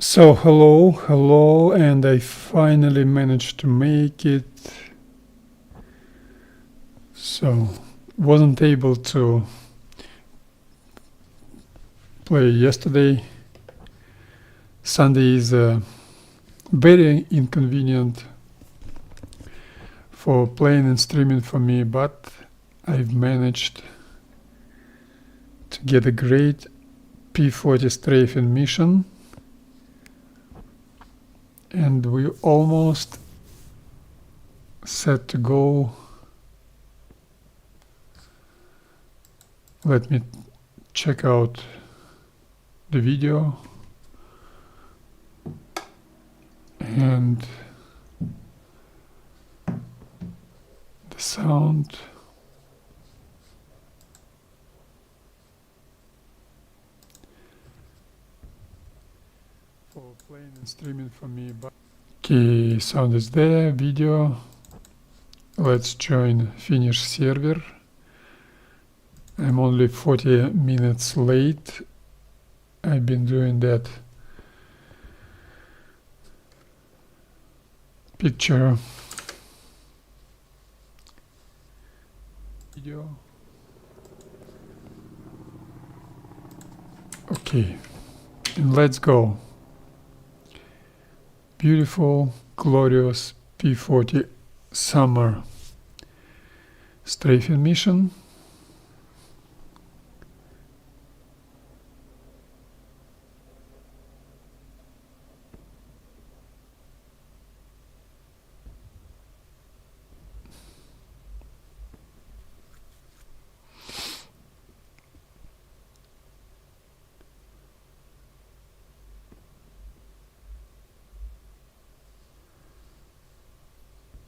So hello, and I finally managed to make it. So, wasn't able to play yesterday. Sunday is very inconvenient for playing and streaming for me, but I've managed to get a great P-40 Strafing mission. And we almost set to go. Let me check out the video and the sound. For playing and streaming for me, but okay, sound is there, video. Let's join Finnish server. I'm only 40 minutes late. I've been doing that picture video. Okay, and let's go. Beautiful, glorious P-40 summer strafing mission.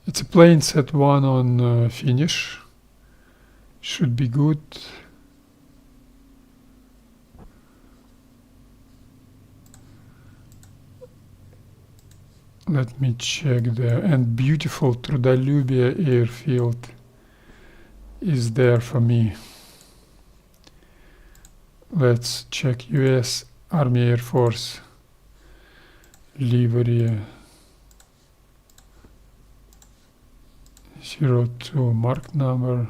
It's a plane set 1 on Finnish. Should be good. Let me check there. And beautiful Trudolubia airfield is there for me. Let's check US Army Air Force livery. 02 mark number.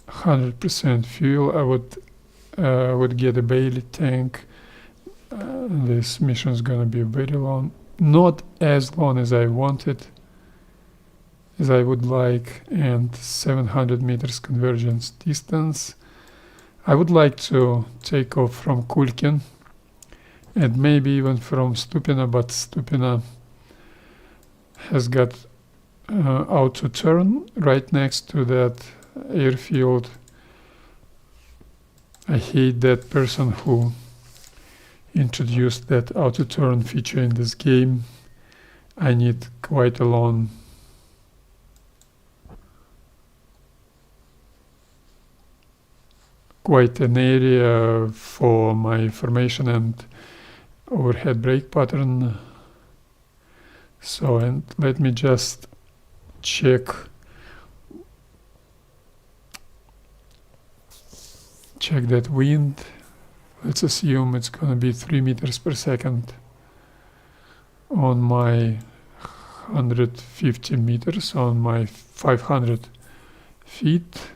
%, fuel. I would get a Bailey tank. This mission is gonna be very long, not as long as I wanted, as I would like, and 700 meters convergence distance. I would like to take off from Kulkin and maybe even from Stupina, but Stupina has got auto turn right next to that airfield. I hate that person who introduced that auto turn feature in this game. I need quite an area for my formation and overhead brake pattern. So, and let me just check that wind. Let's assume it's gonna be 3 meters per second on my 150 meters, on my 500 feet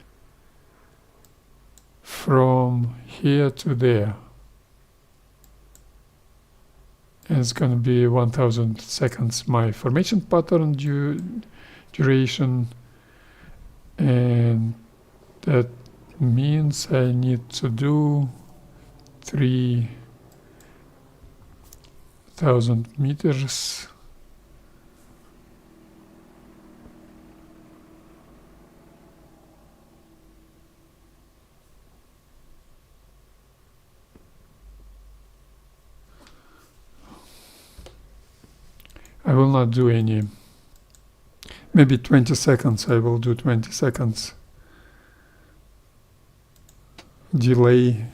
from here to there. And it's going to be 1000 seconds my formation pattern duration, and that means I need to do 3000 meters. I will not do any, maybe 20 seconds, I will do 20 seconds delay.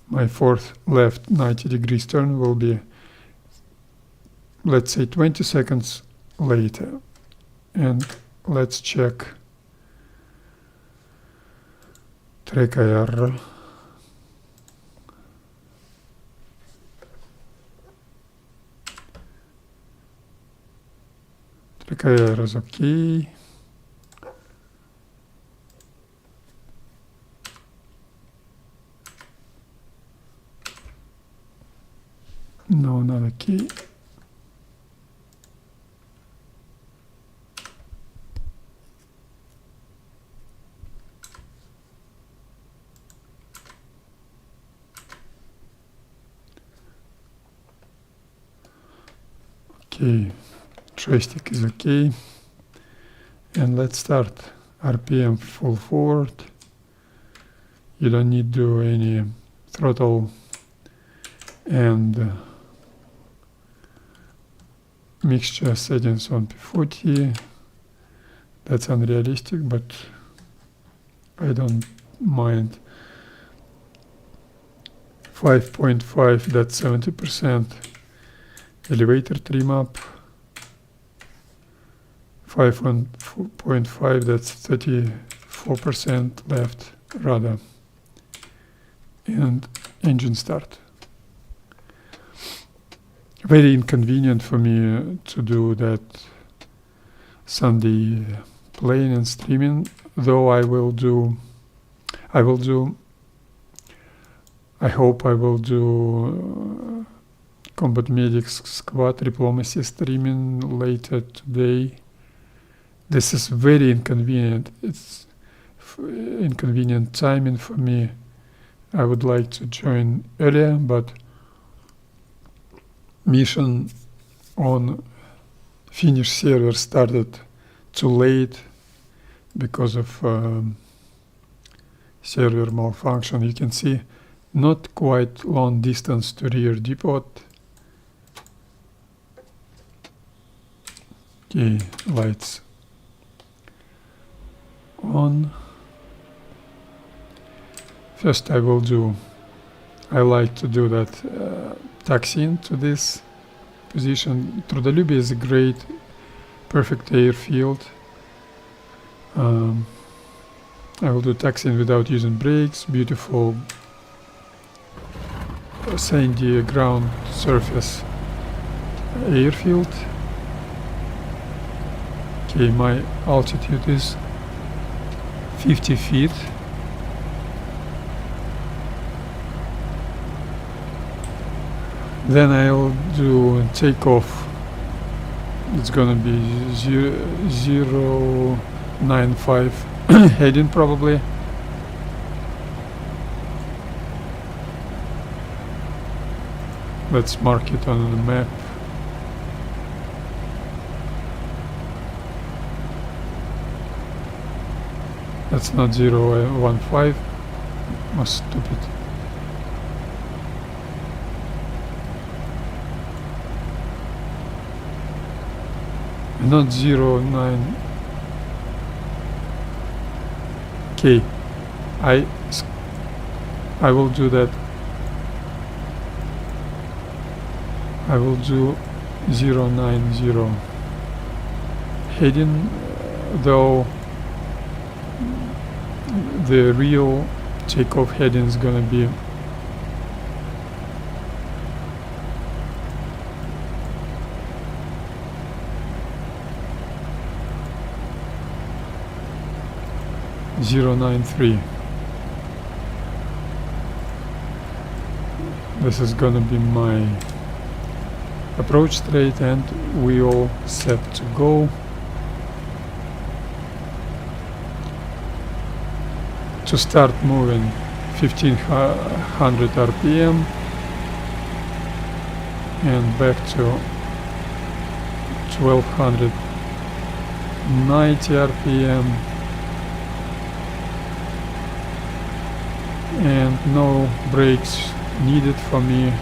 My fourth left 90 degrees turn will be, let's say, 20 seconds later. And let's check Трек R. Трек R is okay. No, not okay. Okay, joystick is okay. And let's start. RPM full forward. You don't need to do any throttle and mixture settings on P-40. That's unrealistic, but I don't mind. 5.5, that's 70%. Elevator trim up. 5.5, that's 34% left rudder. And engine start. Very inconvenient for me to do that Sunday playing and streaming, though I hope I will do Combat Medics Squad Diplomacy streaming later today. This is very inconvenient. It's inconvenient timing for me. I would like to join earlier, but mission on Finnish server started too late because of server malfunction. You can see not quite long distance to rear depot. Okay, lights on. First I like to do that taxiing to this position. Trudolubie is a great, perfect airfield. I will do taxiing without using brakes. Beautiful sandy ground surface airfield. Okay, my altitude is 50 feet. Then I'll do takeoff. It's gonna be 095 heading probably. Let's mark it on the map. That's not 015. Oh, stupid. Not 09. Okay, I will do that. I will do 090 heading, though the real takeoff heading is gonna be .093. This is gonna be my approach straight, and we all set to go. To start moving 1500 RPM and back to 1290 RPM, and no brakes needed for me.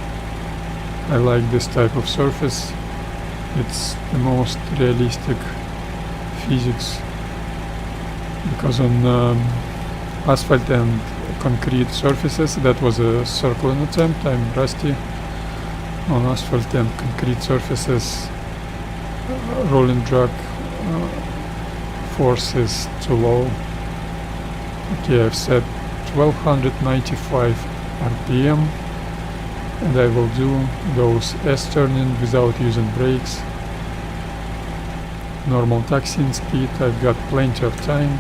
I like this type of surface. It's the most realistic physics, because on asphalt and concrete surfaces, that was a circling attempt, I'm rusty. On asphalt and concrete surfaces, rolling drag force is too low. Okay, I've set 1295 RPM, and I will do those S-turning without using brakes. Normal taxiing speed, I've got plenty of time.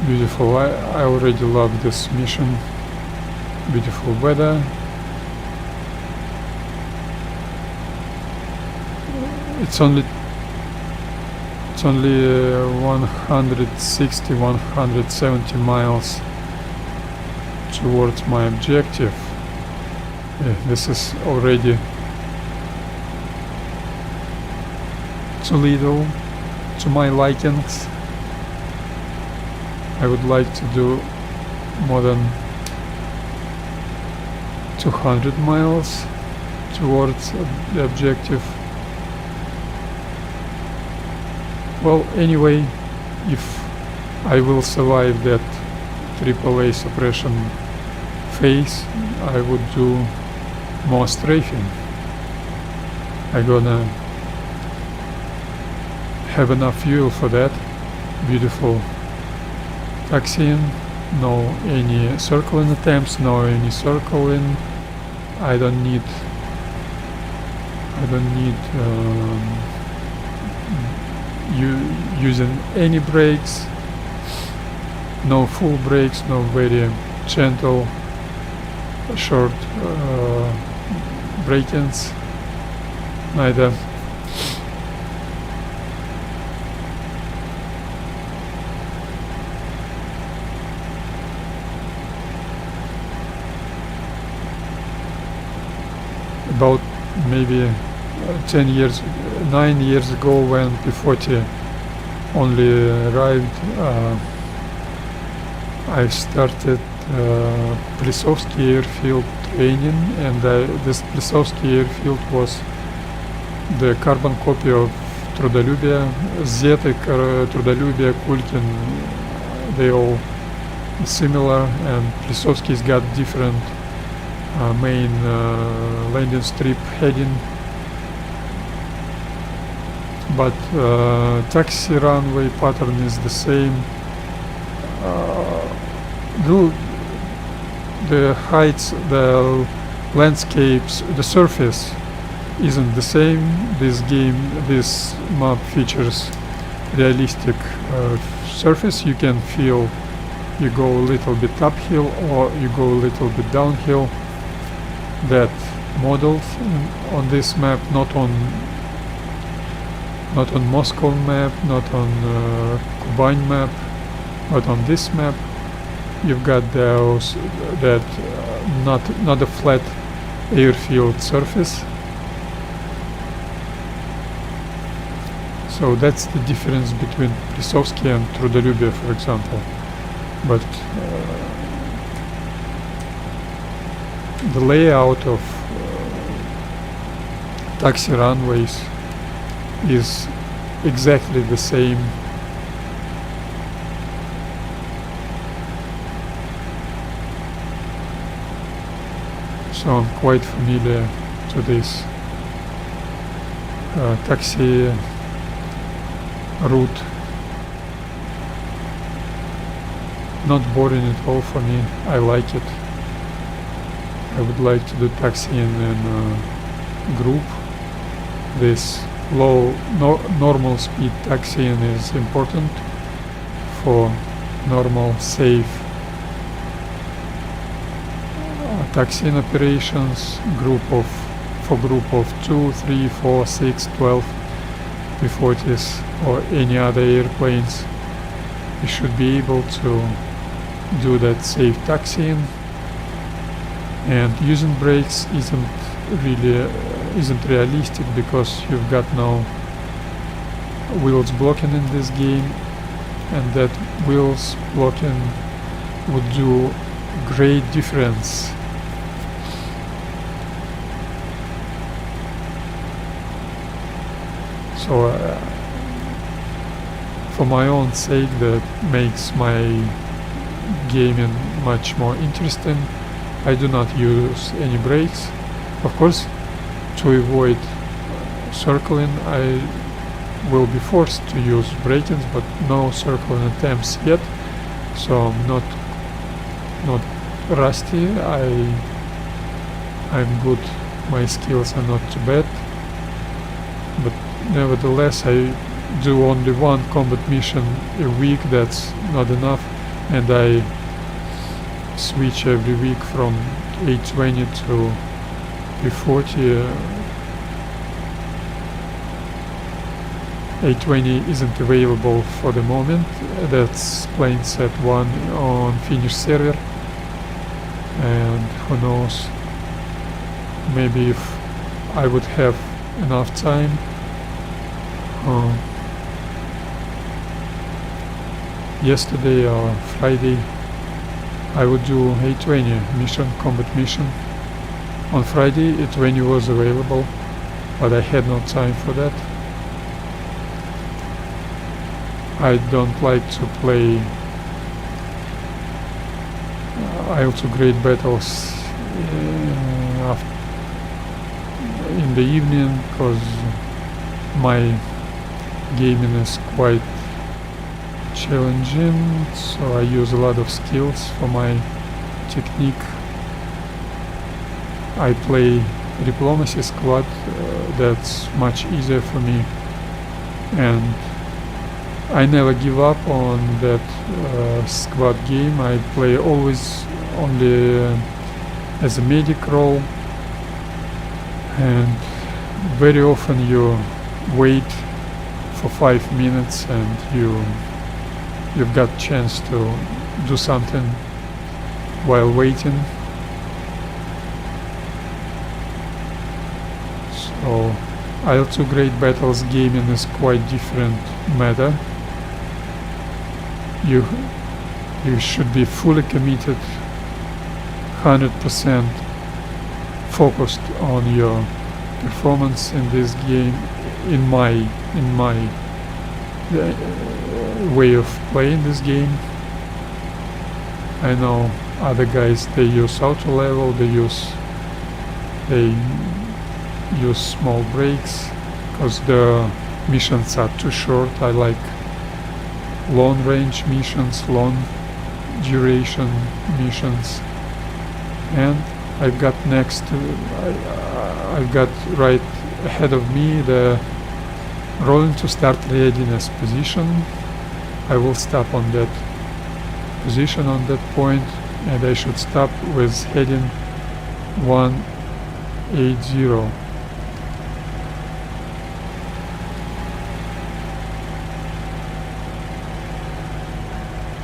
Beautiful, I already love this mission. Beautiful weather. It's only 160-170 miles towards my objective. This is already too little to my likings. I would like to do more than 200 miles towards the objective. Well, anyway, if I will survive that AAA suppression phase, I would do more strafing. I'm gonna have enough fuel for that. Beautiful taxiing, no any circling attempts, no any circling. I don't need using any brakes, no full brakes, no very gentle short break-ins neither. About maybe 9 years ago, when P-40 only arrived, I started Plesovsky airfield training, and this Plesovsky airfield was the carbon copy of Трудолюбие. Zeta, Трудолюбие, Kulkin, they all similar, and Plesovsky's got different main landing strip heading, but taxi runway pattern is the same. The heights, the landscapes, the surface isn't the same. This map features realistic surface. You can feel you go a little bit uphill or you go a little bit downhill. That modeled on this map, not on Moscow map, not on Kuban map, but on this map you've got those that not a flat airfield surface. So that's the difference between Plesovsky and Трудолюбие, for example. But the layout of taxi runways is exactly the same. So I'm quite familiar to this taxi route. Not boring at all for me. I like it. I would like to do taxiing in a group. This normal speed taxiing is important for normal, safe taxiing operations. For group of 2, 3, 4, 6, 12 P-40s or any other airplanes, you should be able to do that safe taxiing. And using brakes isn't realistic, because you've got no wheels blocking in this game, and that wheels blocking would do great difference. So for my own sake, that makes my gaming much more interesting. I do not use any brakes, of course, to avoid circling, I will be forced to use break-ins, but no circling attempts yet, so I'm not rusty. I'm good, my skills are not too bad, but nevertheless I do only one combat mission a week. That's not enough, and I switch every week from A20 to P-40. A20 isn't available for the moment. That's plain set 1 on Finnish server, and who knows, maybe if I would have enough time, yesterday or Friday I would do A20 mission, combat mission. On Friday A20 was available, but I had no time for that. I don't like to play Il2 Great Battles in the evening, because my gaming is quite challenging, so I use a lot of skills for my technique. I play diplomacy squad, that's much easier for me, and I never give up on that squad game. I play always only as a medic role, and very often you wait for 5 minutes and you've got chance to do something while waiting. So Il2 Great Battles gaming is quite different matter. You should be fully committed, 100% focused on your performance in this game, in my way of playing this game. I know other guys, they use auto level, they use small breaks because the missions are too short. I like long range missions, long duration missions, and I've got I've got right ahead of me the rolling to start readiness position. I will stop on that position on that point, and I should stop with heading 180.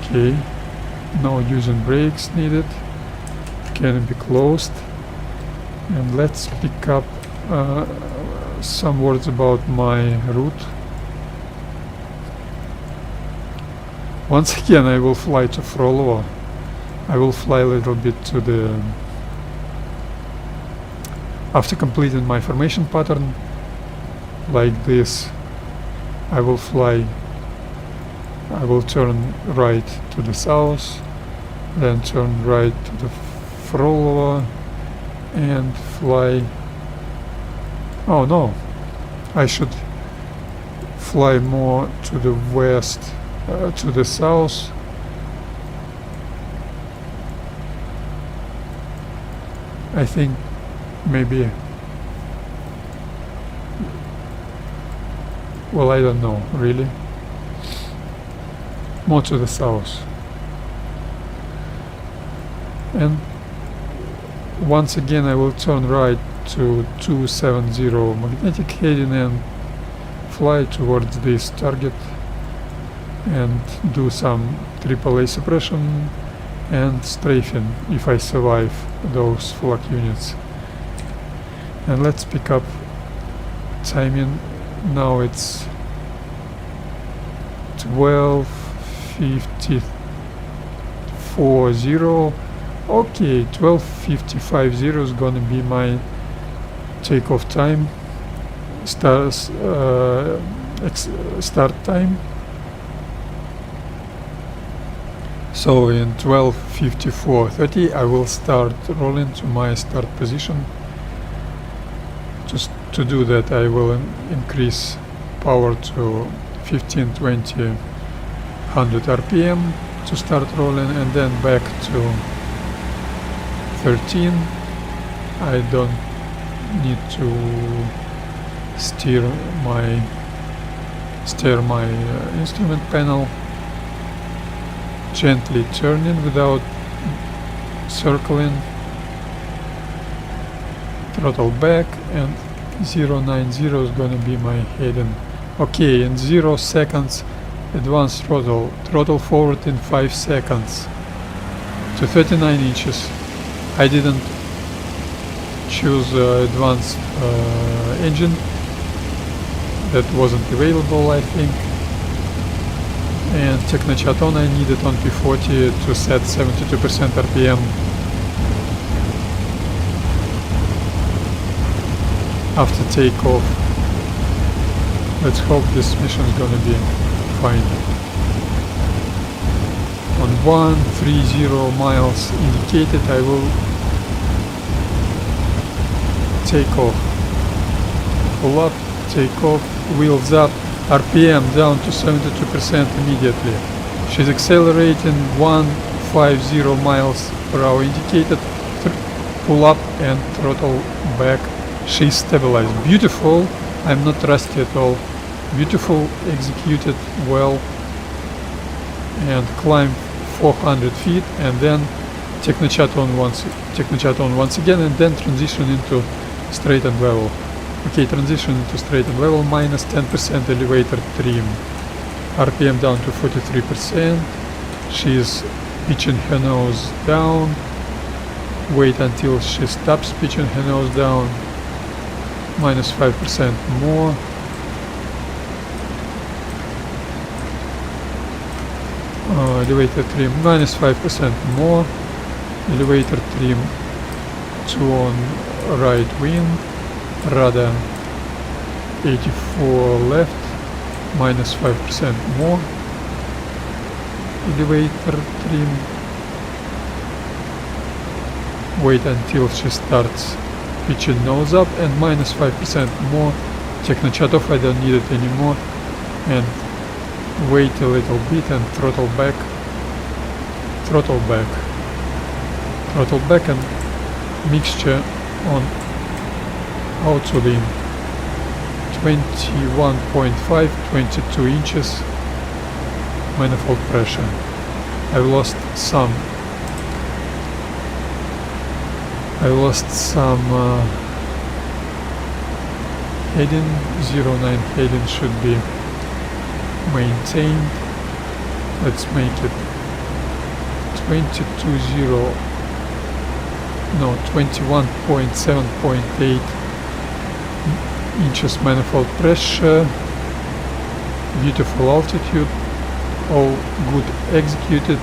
Okay, no using brakes needed, can be closed, and let's pick up some words about my route. Once again I will fly to Frolovo. I will fly a little bit to the... After completing my formation pattern like this, I will turn right to the south, then turn right to the Frolovo and fly... Oh no, I should fly more to the west, to the south. I think maybe... Well, I don't know, really. More to the south. And once again I will turn right to 270 magnetic heading and fly towards this target and do some AAA suppression and strafing if I survive those flak units. And let's pick up timing. Now it's 12:54. Okay, 12:55 is gonna be my takeoff time, start time. So in 12:54:30 I will start rolling to my start position, just to do that, I will increase power to 15, 20, 100 RPM to start rolling, and then back to 13. I don't need to steer my instrument panel. Gently turning without circling. Throttle back, and 090 is gonna be my heading. Okay, in 0 seconds advanced throttle forward in 5 seconds to 39 inches. I didn't choose advanced engine, that wasn't available, I think. And Technochat on, I needed on P40 to set 72% RPM. After takeoff. Let's hope this mission is gonna be fine. On 130 miles indicated, I will take off. Pull up, take off, wheels up, RPM down to 72% immediately. She's accelerating 150 miles per hour indicated. Pull up and throttle back. She's stabilized. Beautiful. I'm not rusty at all. Beautiful, executed well. And climb 400 feet, and then Technochat on once again, and then transition into straight and level. Okay, transition into straight and level, minus 10% elevator trim. RPM down to 43%. She's pitching her nose down. Wait until she stops pitching her nose down. Minus 5% more. Elevator trim, minus 5% more. Elevator trim 2 on right wing. Rudder 84 left, minus 5% more. Elevator trim. Wait until she starts pitching nose up, and minus 5% more. Technochat off, I don't need it anymore. And wait a little bit and throttle back. Throttle back. Throttle back, and mixture on auto lean. 21.5, 22 inches. Manifold pressure. I've lost some heading. 09 heading should be maintained. Let's make it 21.7.8 inches manifold pressure. Beautiful altitude. All good executed.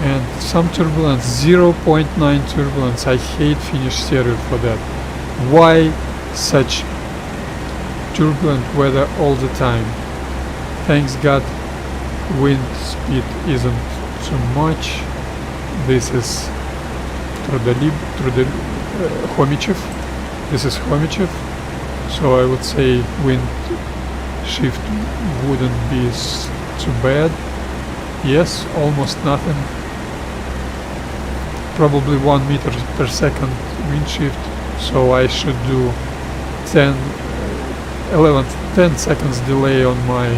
And some turbulence, 0.9 turbulence. I hate Finnish server for that. Why such turbulent weather all the time? Thanks God wind speed isn't too much. This is Homichev. This is Homichev. So I would say wind shift wouldn't be too bad. Yes, almost nothing. Probably 1 meter per second wind shift. So I should do 10 seconds delay on my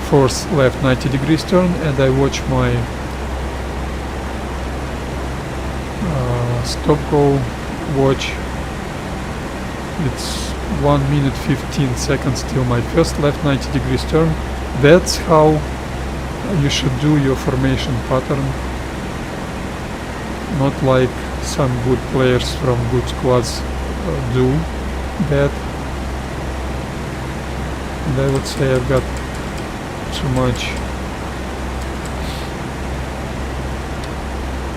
force left 90 degrees turn, and I watch my stop go watch. It's 1 minute 15 seconds till my first left 90 degrees turn. That's how you should do your formation pattern, not like some good players from good squads do that. And I would say I've got too much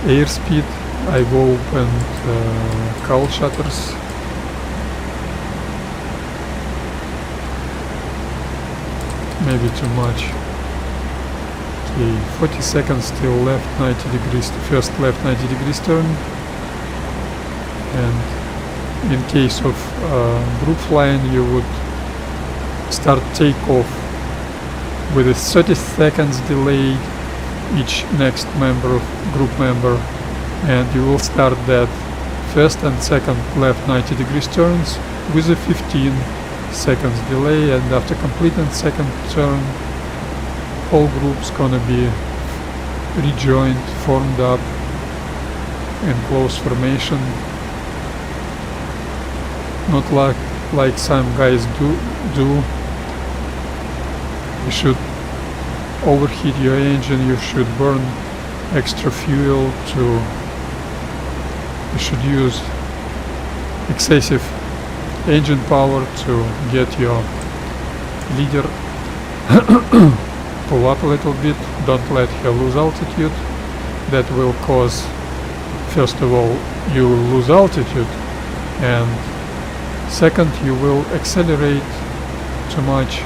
airspeed. I've opened cowl shutters. Maybe too much. Okay, 40 seconds till left 90 degrees, first left 90 degrees turn. and in case of group flying you would start takeoff with a 30 seconds delay each next group member, and you will start that first and second left 90 degrees turns with a 15 seconds delay, and after completing second turn whole group's gonna be rejoined, formed up in close formation, not like some guys do. You should overheat your engine, you should burn extra fuel you should use excessive engine power to get your leader pull up a little bit. Don't let her lose altitude. That will cause, first of all, you will lose altitude, and second, you will accelerate too much,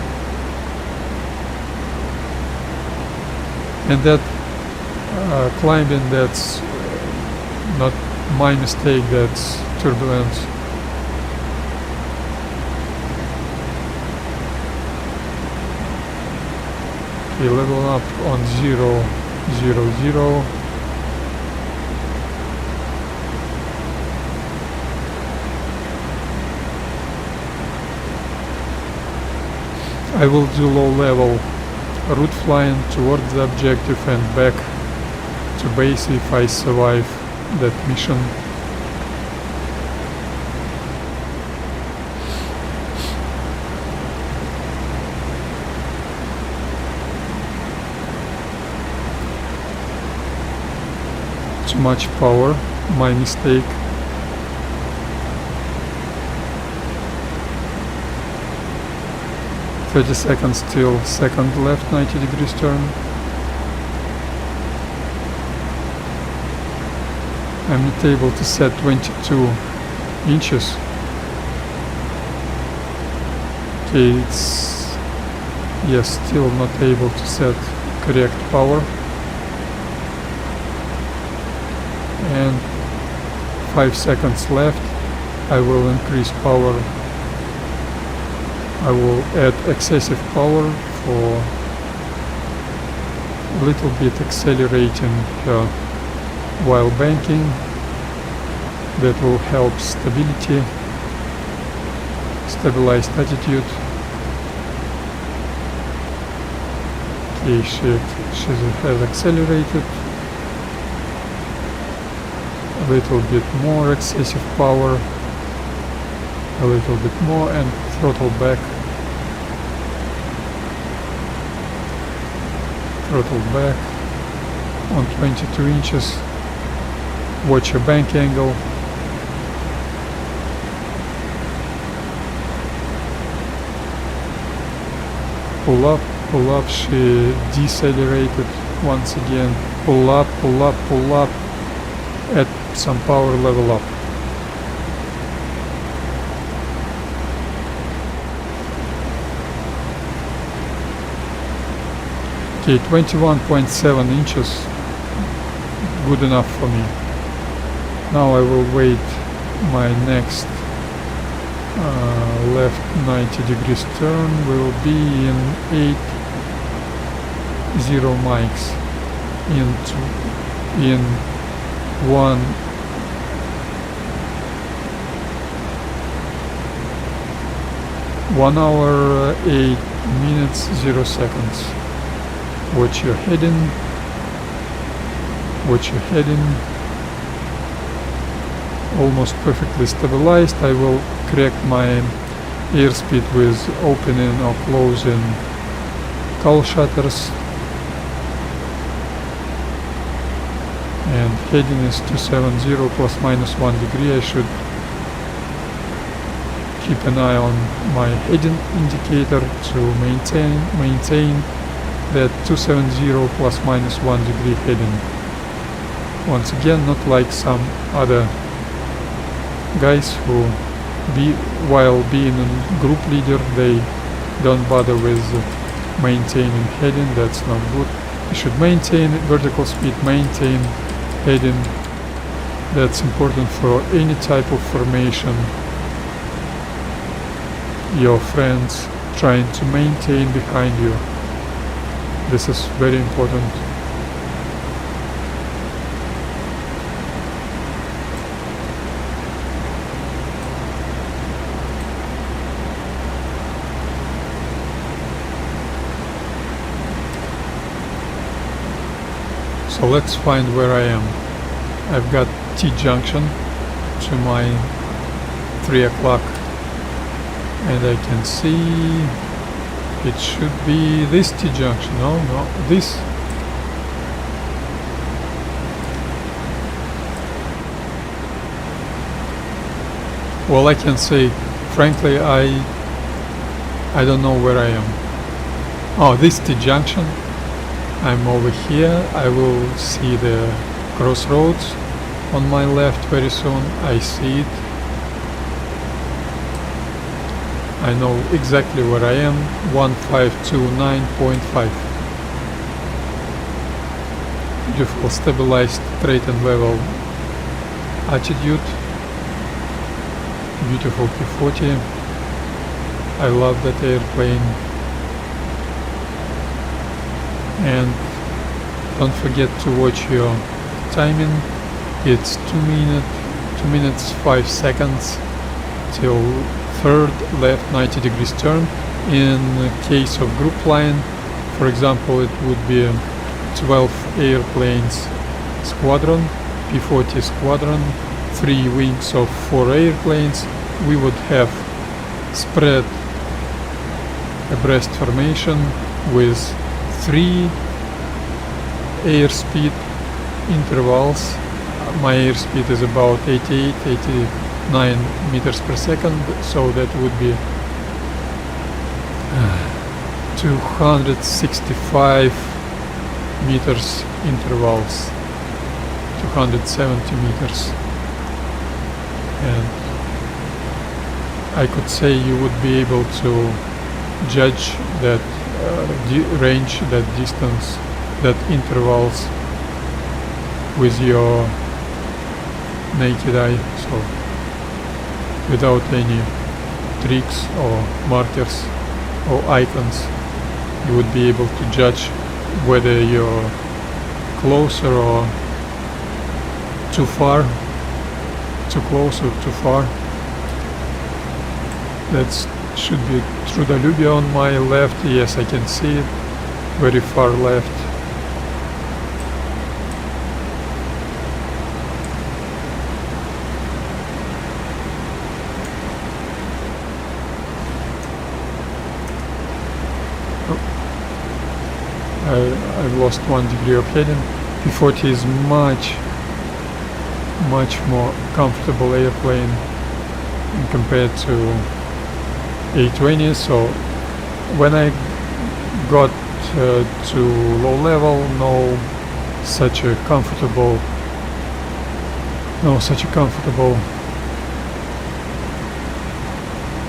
and that climbing, that's not my mistake, that's turbulence. Okay, level up on 0, 0, 0. I will do low level route flying towards the objective and back to base if I survive that mission. Too much power, my mistake. "30 seconds till second left 90 degrees turn." I'm not able to set 22 inches. Okay, it's, yes, still not able to set correct power. And 5 seconds left. I will increase power. I will add excessive power for a little bit accelerating her while banking. That will help stability, stabilized attitude. Okay, she has accelerated. A little bit more excessive power, a little bit more, and throttle back. Throttle back on 22 inches. Watch your bank angle. Pull up, she decelerated once again. Pull up, add some power, level up. Okay, 21.7 inches, good enough for me. Now I will wait my next left 90 degrees turn will be in 80 mics in 1 hour 8 minutes 0 seconds. Watch your heading. Watch your heading. Almost perfectly stabilized. I will correct my airspeed with opening or closing cowl shutters. And heading is 270 plus minus 1 degree. I should keep an eye on my heading indicator to maintain that 270 plus minus 1 degree heading. Once again, not like some other guys who while being a group leader, they don't bother with maintaining heading. That's not good. You should maintain vertical speed, maintain heading, That's important for any type of formation your friends trying to maintain behind you. This is very important. So let's find where I am. I've got T-junction to my 3 o'clock, and I can see it should be this T-junction. No, this. Well, I can say, frankly, I don't know where I am. Oh, this T-junction. I'm over here. I will see the crossroads on my left very soon. I see it. I know exactly where I am. 1529.5. Beautiful stabilized straight and level attitude. Beautiful P-40. I love that airplane. And don't forget to watch your timing. It's 2 minutes 5 seconds till third left 90 degrees turn. In case of group line, for example, it would be 12 airplanes squadron, P-40 squadron, 3 wings of 4 airplanes. We would have spread abreast formation with 3 airspeed intervals. My airspeed is about 89 meters per second, so that would be 265 meters intervals, 270 meters. And I could say you would be able to judge that range, that distance, that intervals with your naked eye, so without any tricks or markers or icons, you would be able to judge whether you're closer or too far, too close or too far. That should be Trudalubia on my left. Yes, I can see it very far left. I've lost 1 degree of heading. P-40 is much more comfortable airplane compared to A20. So when I got to low level, such a comfortable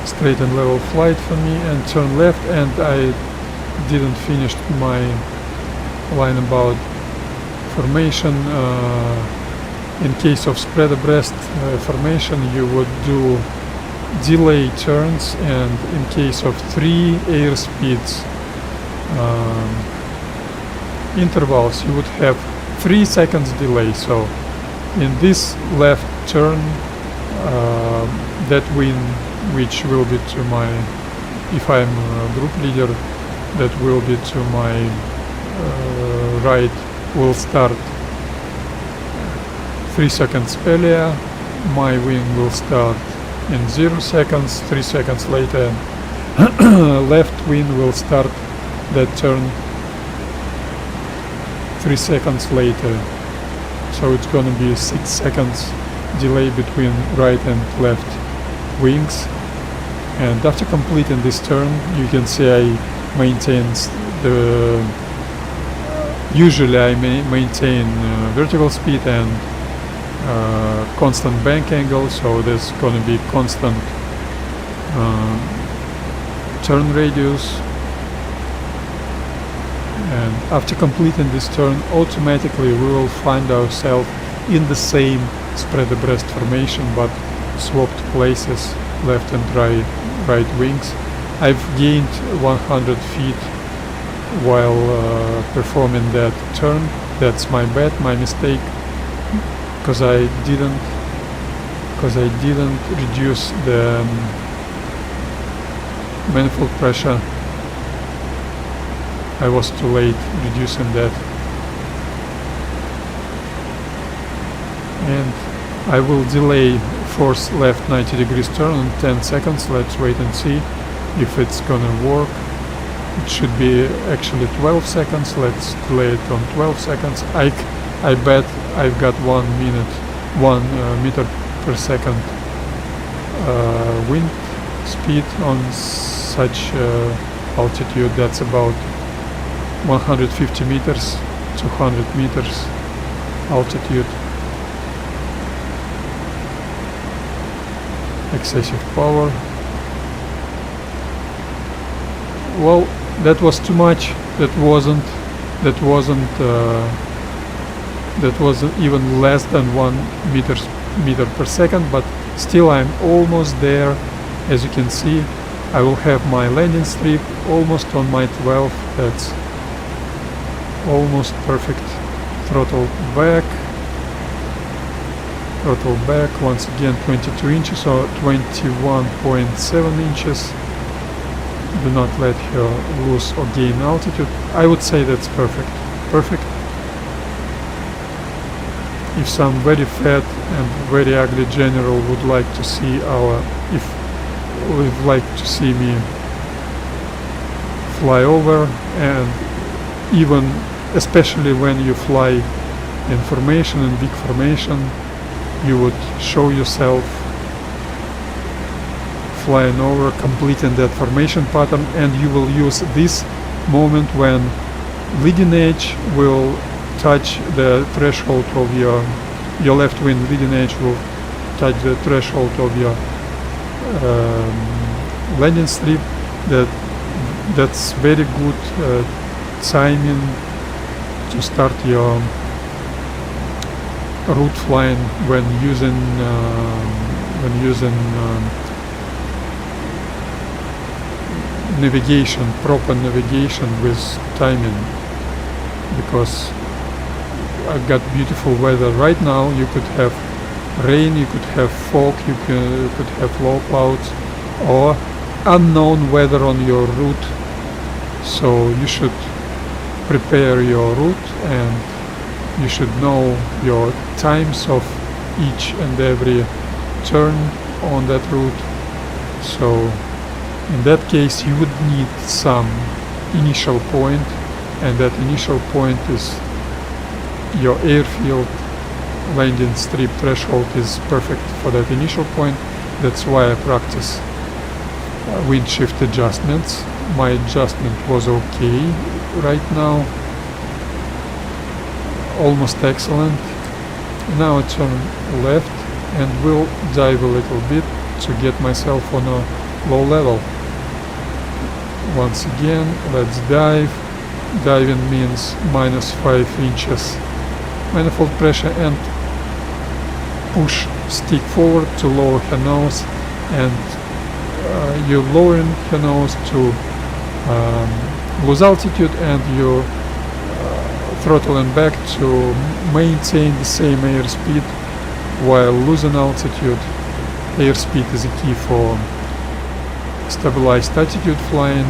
straight and level flight for me, and turn left, and I didn't finish my line about formation. In case of spread abreast formation, you would do delay turns, and in case of 3 airspeeds intervals, you would have 3 seconds delay. So in this left turn, that wing, which will be to my, if I'm a group leader, that will be to my right, will start 3 seconds earlier. My wing will start in 0 seconds. 3 seconds later, left wing will start that turn 3 seconds later. So it's gonna be 6 seconds delay between right and left wings. And after completing this turn, you can see I maintain usually I maintain vertical speed and constant bank angle, so there's gonna be constant turn radius. And after completing this turn, automatically we will find ourselves in the same spread abreast formation, but swapped places, left and right wings. I've gained 100 feet while performing that turn. That's my bad, my mistake, because I didn't reduce the manifold pressure. I was too late reducing that. And I will delay force left 90 degrees turn in 10 seconds. Let's wait and see if it's gonna work. It should be actually 12 seconds. Let's delay it on 12 seconds. I bet I've got 1 meter per second wind speed on such altitude. That's about 150 meters, 200 meters altitude. Excessive power. Well, that was too much. That wasn't even less than 1 meter per second, but still I'm almost there. As you can see, I will have my landing strip almost on my 12. That's almost perfect. Throttle back, once again 22 inches or 21.7 inches. Do not let her lose or gain altitude. I would say that's perfect. If some very fat and very ugly general would like to see me fly over, and even especially when you fly in formation, in big formation, you would show yourself flying over, completing that formation pattern, and you will use this moment when leading edge will touch the threshold of your left wing leading edge will touch the threshold of your landing strip. That's very good timing to start your route flying when using navigation, proper navigation with timing, because I've got beautiful weather right now. You could have rain, you could have fog, you could have low clouds or unknown weather on your route. So you should prepare your route and you should know your times of each and every turn on that route. So in that case you would need some initial point, and that initial point is your airfield. Landing strip threshold is perfect for that initial point. That's why I practice wind shift adjustments. My adjustment was okay right now, almost excellent. Now I turn left and will dive a little bit to get myself on a low level. Once again, let's dive. Diving means -5 inches manifold pressure and push stick forward to lower her nose, and you're lowering her nose to lose altitude, and you're throttling back to maintain the same airspeed while losing altitude. Airspeed is a key for stabilized altitude flying,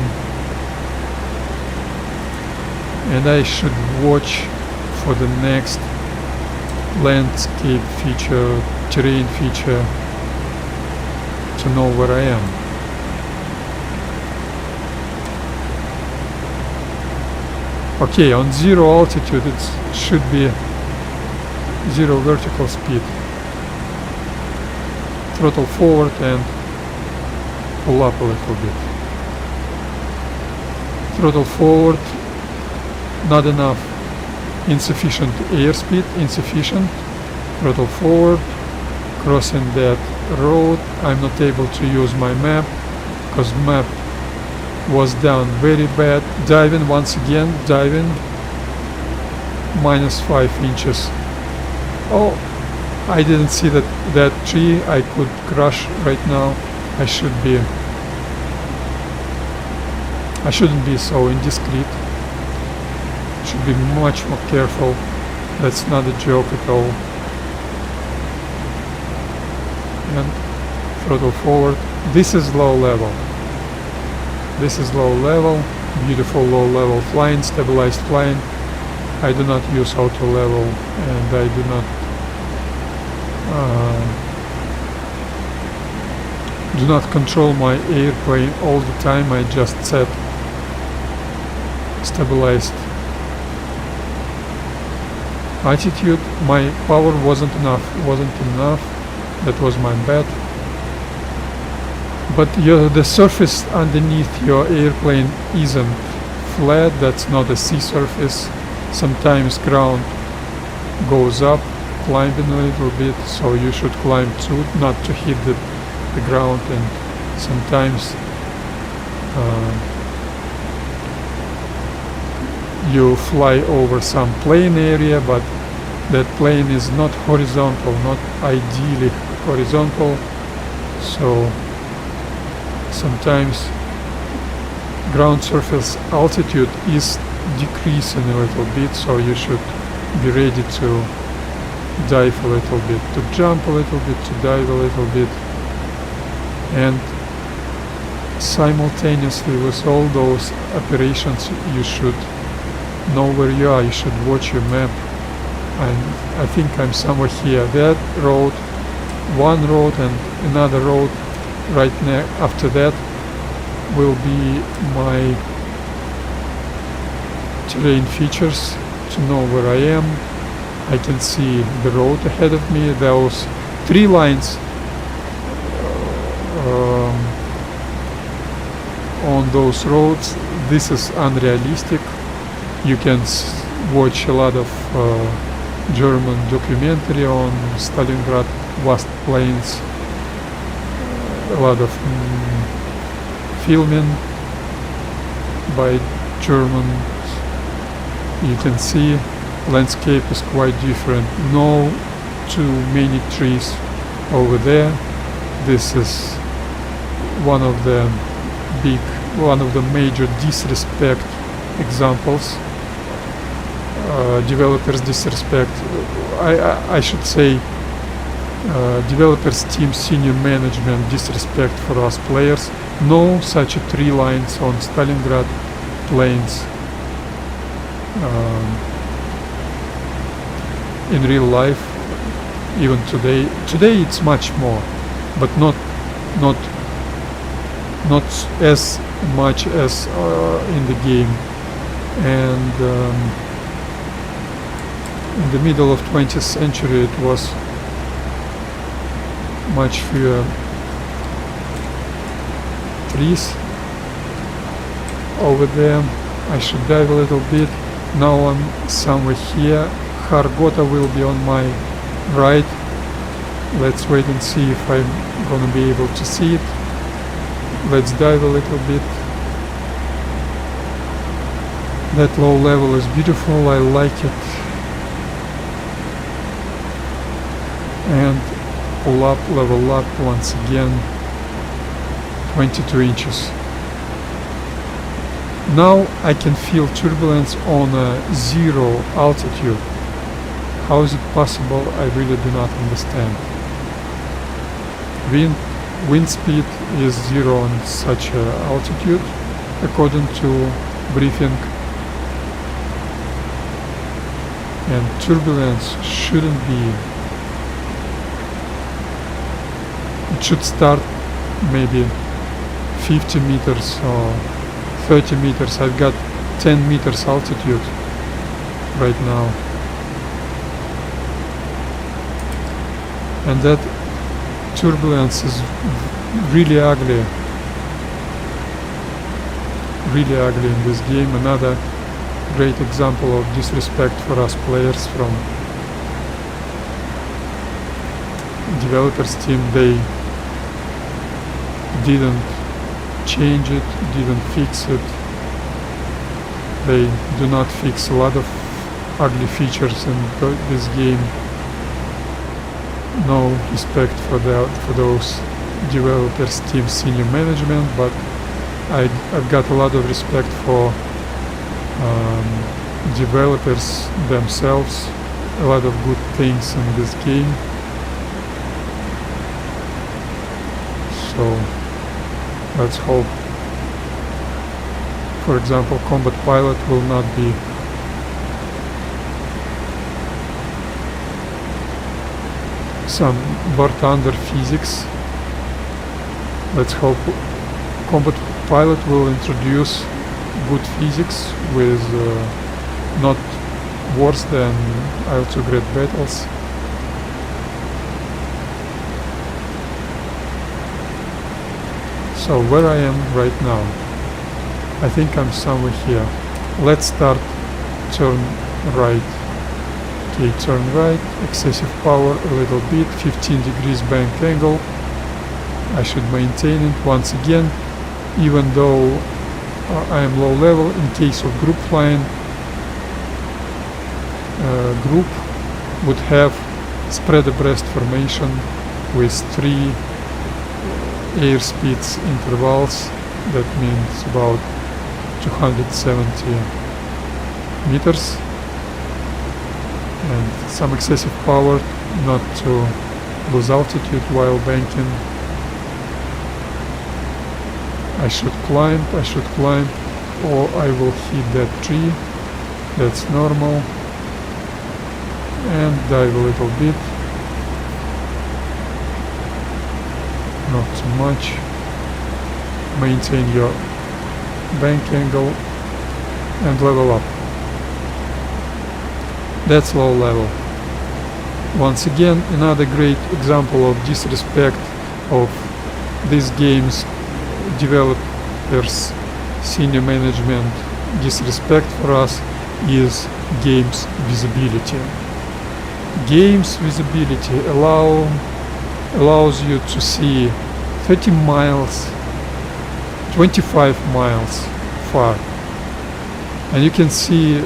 and I should watch for the next landscape feature, terrain feature, to know where I am. Okay, on zero altitude it should be zero vertical speed. Throttle forward and pull up a little bit. Throttle forward, not enough. Insufficient airspeed, insufficient. Throttle forward, crossing that road. I'm not able to use my map because map was down very bad. Diving once again, diving -5 inches. Oh, I didn't see that tree. I could crash right now. I shouldn't be so indiscreet. Should be much more careful. That's not a joke at all. And throttle forward. This is low level. Beautiful low level flying, stabilized flying. I do not use auto level, and I do not control my airplane all the time. I just set stabilized attitude. My power wasn't enough. That was my bad. But the surface underneath your airplane isn't flat. That's not a sea surface. Sometimes ground goes up, climbing a little bit, so you should climb too, not to hit the ground. And sometimes you fly over some plain area, but that plane is not horizontal, not ideally horizontal, so sometimes ground surface altitude is decreasing a little bit, so you should be ready to dive a little bit, to jump a little bit, to dive a little bit. And simultaneously with all those operations, you should know where you are. You should watch your map. I think I'm somewhere here. That road, one road and another road right after that will be my terrain features to know where I am. I can see the road ahead of me. Those three lines on those roads, this is unrealistic. You can watch a lot of German documentary on Stalingrad vast plains, a lot of filming by Germans. You can see landscape is quite different. No too many trees over there. This is one of the major disrespect examples. Developers disrespect, I should say, developers team senior management disrespect for us players. No such a tree lines on Stalingrad plains in real life. Even today it's much more, but not as much as in the game. And in the middle of 20th century it was much fewer trees over there. I should dive a little bit. Now I'm somewhere here. Hargota will be on my right. Let's wait and see if I'm gonna be able to see it. Let's dive a little bit. That low level is beautiful, I like it. And pull up, level up once again, 22 inches. Now I can feel turbulence on a zero altitude. How is it possible? I really do not understand. Wind speed is zero on such a altitude, according to briefing. And turbulence shouldn't be. It should start maybe 50 meters or 30 meters. I've got 10 meters altitude right now. And that turbulence is really ugly. Really ugly in this game. Another great example of disrespect for us players from developers team. They didn't change it, didn't fix it. They do not fix a lot of ugly features in this game. no respect for those developers, team, senior management, but I've got a lot of respect for developers themselves. A lot of good things in this game. So let's hope, for example, combat pilot will not be some brought under physics. Let's hope combat pilot will introduce good physics with not worse than Il-2 Great Battles. So where I am right now, I think I'm somewhere here. Let's start turn right. Okay, turn right, excessive power a little bit, 15 degrees bank angle. I should maintain it once again, even though I am low level. In case of group flying, group would have spread abreast formation with 3 airspeeds intervals. That means about 270 meters, and some excessive power not to lose altitude while banking. I should climb, or I will hit that tree. That's normal. And dive a little bit. Not too much. Maintain your bank angle and level up. That's low level. Once again, another great example of disrespect of these games developers, senior management disrespect for us is games visibility. Games visibility allows you to see 30 miles, 25 miles far, and you can see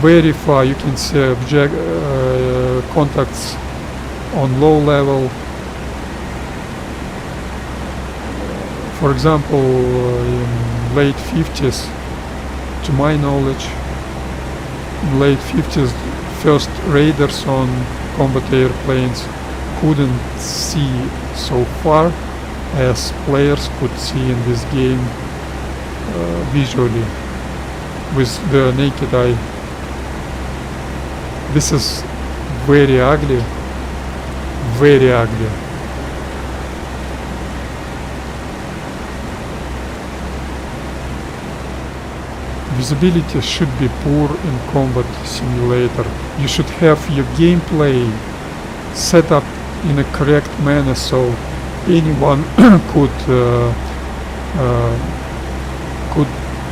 very far. You can see object contacts on low level. For example, in late 50s, to my knowledge, in late 50s, first raiders on combat airplanes couldn't see so far as players could see in this game visually with the naked eye. This is very ugly, very ugly. Visibility should be poor in combat simulator. You should have your gameplay set up in a correct manner so anyone could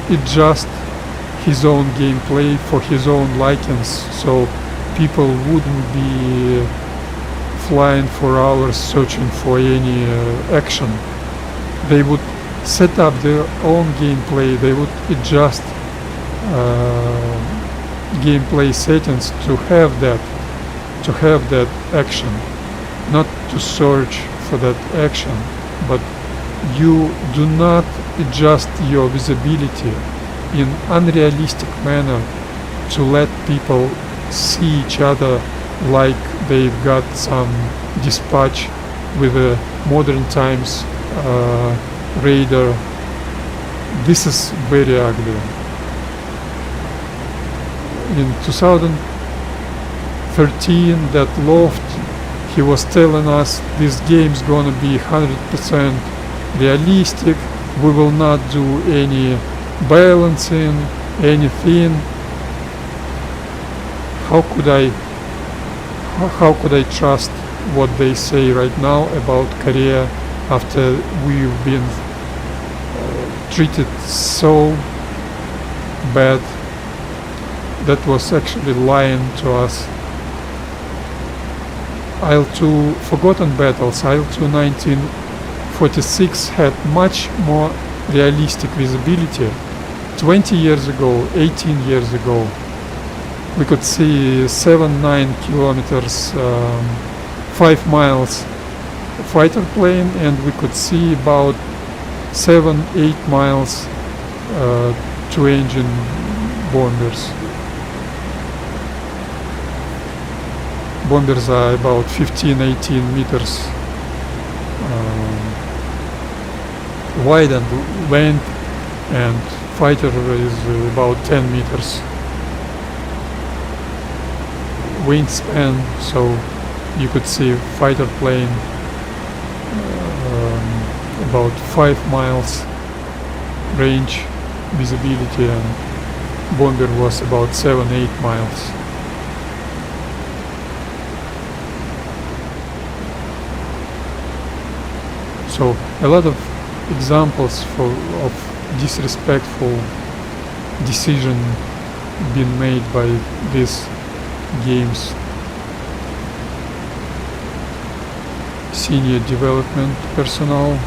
adjust his own gameplay for his own likings, so people wouldn't be flying for hours searching for any action. They would set up their own gameplay, they would adjust gameplay settings to have that action, not to search for that action. But you do not adjust your visibility in unrealistic manner to let people see each other like they've got some dispatch with a modern times raider. This is very ugly. In 2013, that Loft, he was telling us this game's gonna be 100% realistic, we will not do any balancing, anything. How could I trust what they say right now about Korea after we've been treated so bad? That was actually lying to us. Il-2 Forgotten Battles, Il-2 1946 had much more realistic visibility. 20 years ago, 18 years ago, we could see 7-9 kilometers 5 miles fighter plane, and we could see about 7-8 miles two-engine bombers. Bombers are about 15-18 meters wide and length, and fighter is about 10 meters wingspan, so you could see fighter plane about 5 miles range visibility, and bomber was about 7-8 miles. So a lot of examples of disrespectful decision being made by these games. Senior development personnel.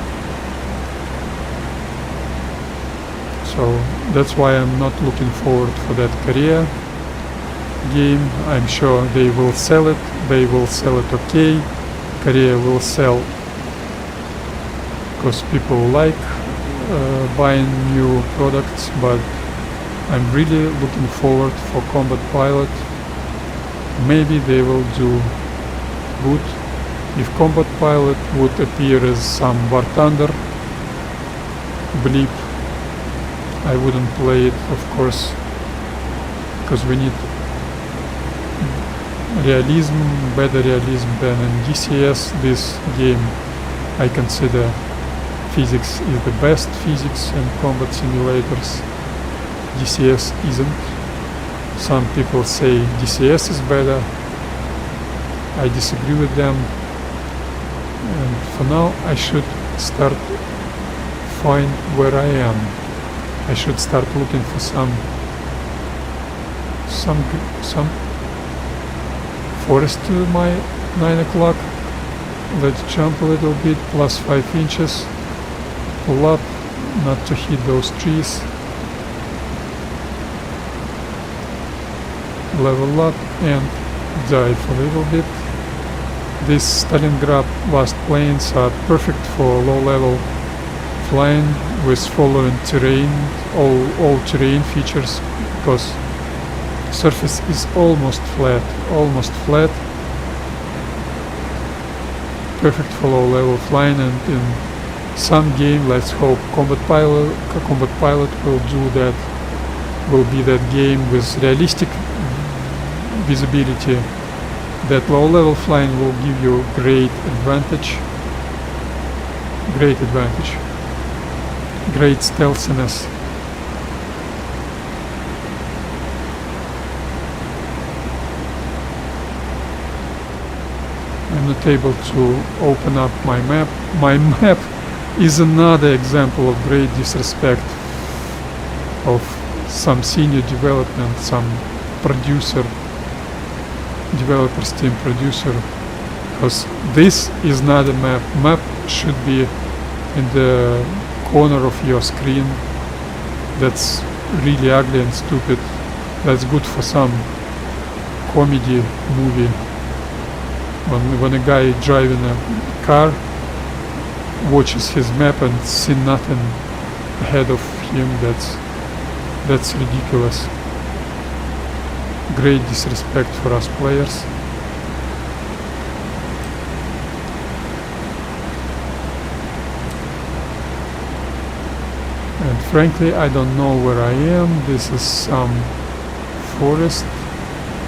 So that's why I'm not looking forward for that Korea game. I'm sure they will sell it. They will sell it okay. Korea will sell because people like buying new products, but I'm really looking forward for Combat Pilot. Maybe they will do good. If Combat Pilot would appear as some War Thunder blip, I wouldn't play it, of course, because we need realism, better realism than in DCS. This game, I consider physics is the best physics in combat simulators. DCS isn't. Some people say DCS is better. I disagree with them. And for now, I should start find where I am. I should start looking for some forest to my 9 o'clock. Let's jump a little bit, plus 5 inches. Pull up, not to hit those trees. Level up and dive a little bit. These Stalingrad last planes are perfect for low-level flying with following terrain, all terrain features, because surface is almost flat. Perfect for low-level flying, and in some game, let's hope Combat Pilot will do that. Will be that game with realistic visibility. That low-level flying will give you great advantage. Great stealthiness. I'm not able to open up my map. My map is another example of great disrespect of some senior development, some developers team producer, because this is not a map. Map should be in the corner of your screen. That's really ugly and stupid. That's good for some comedy movie. When a guy driving a car watches his map and see nothing ahead of him, that's ridiculous. Great disrespect for us players. And frankly, I don't know where I am. This is some forest,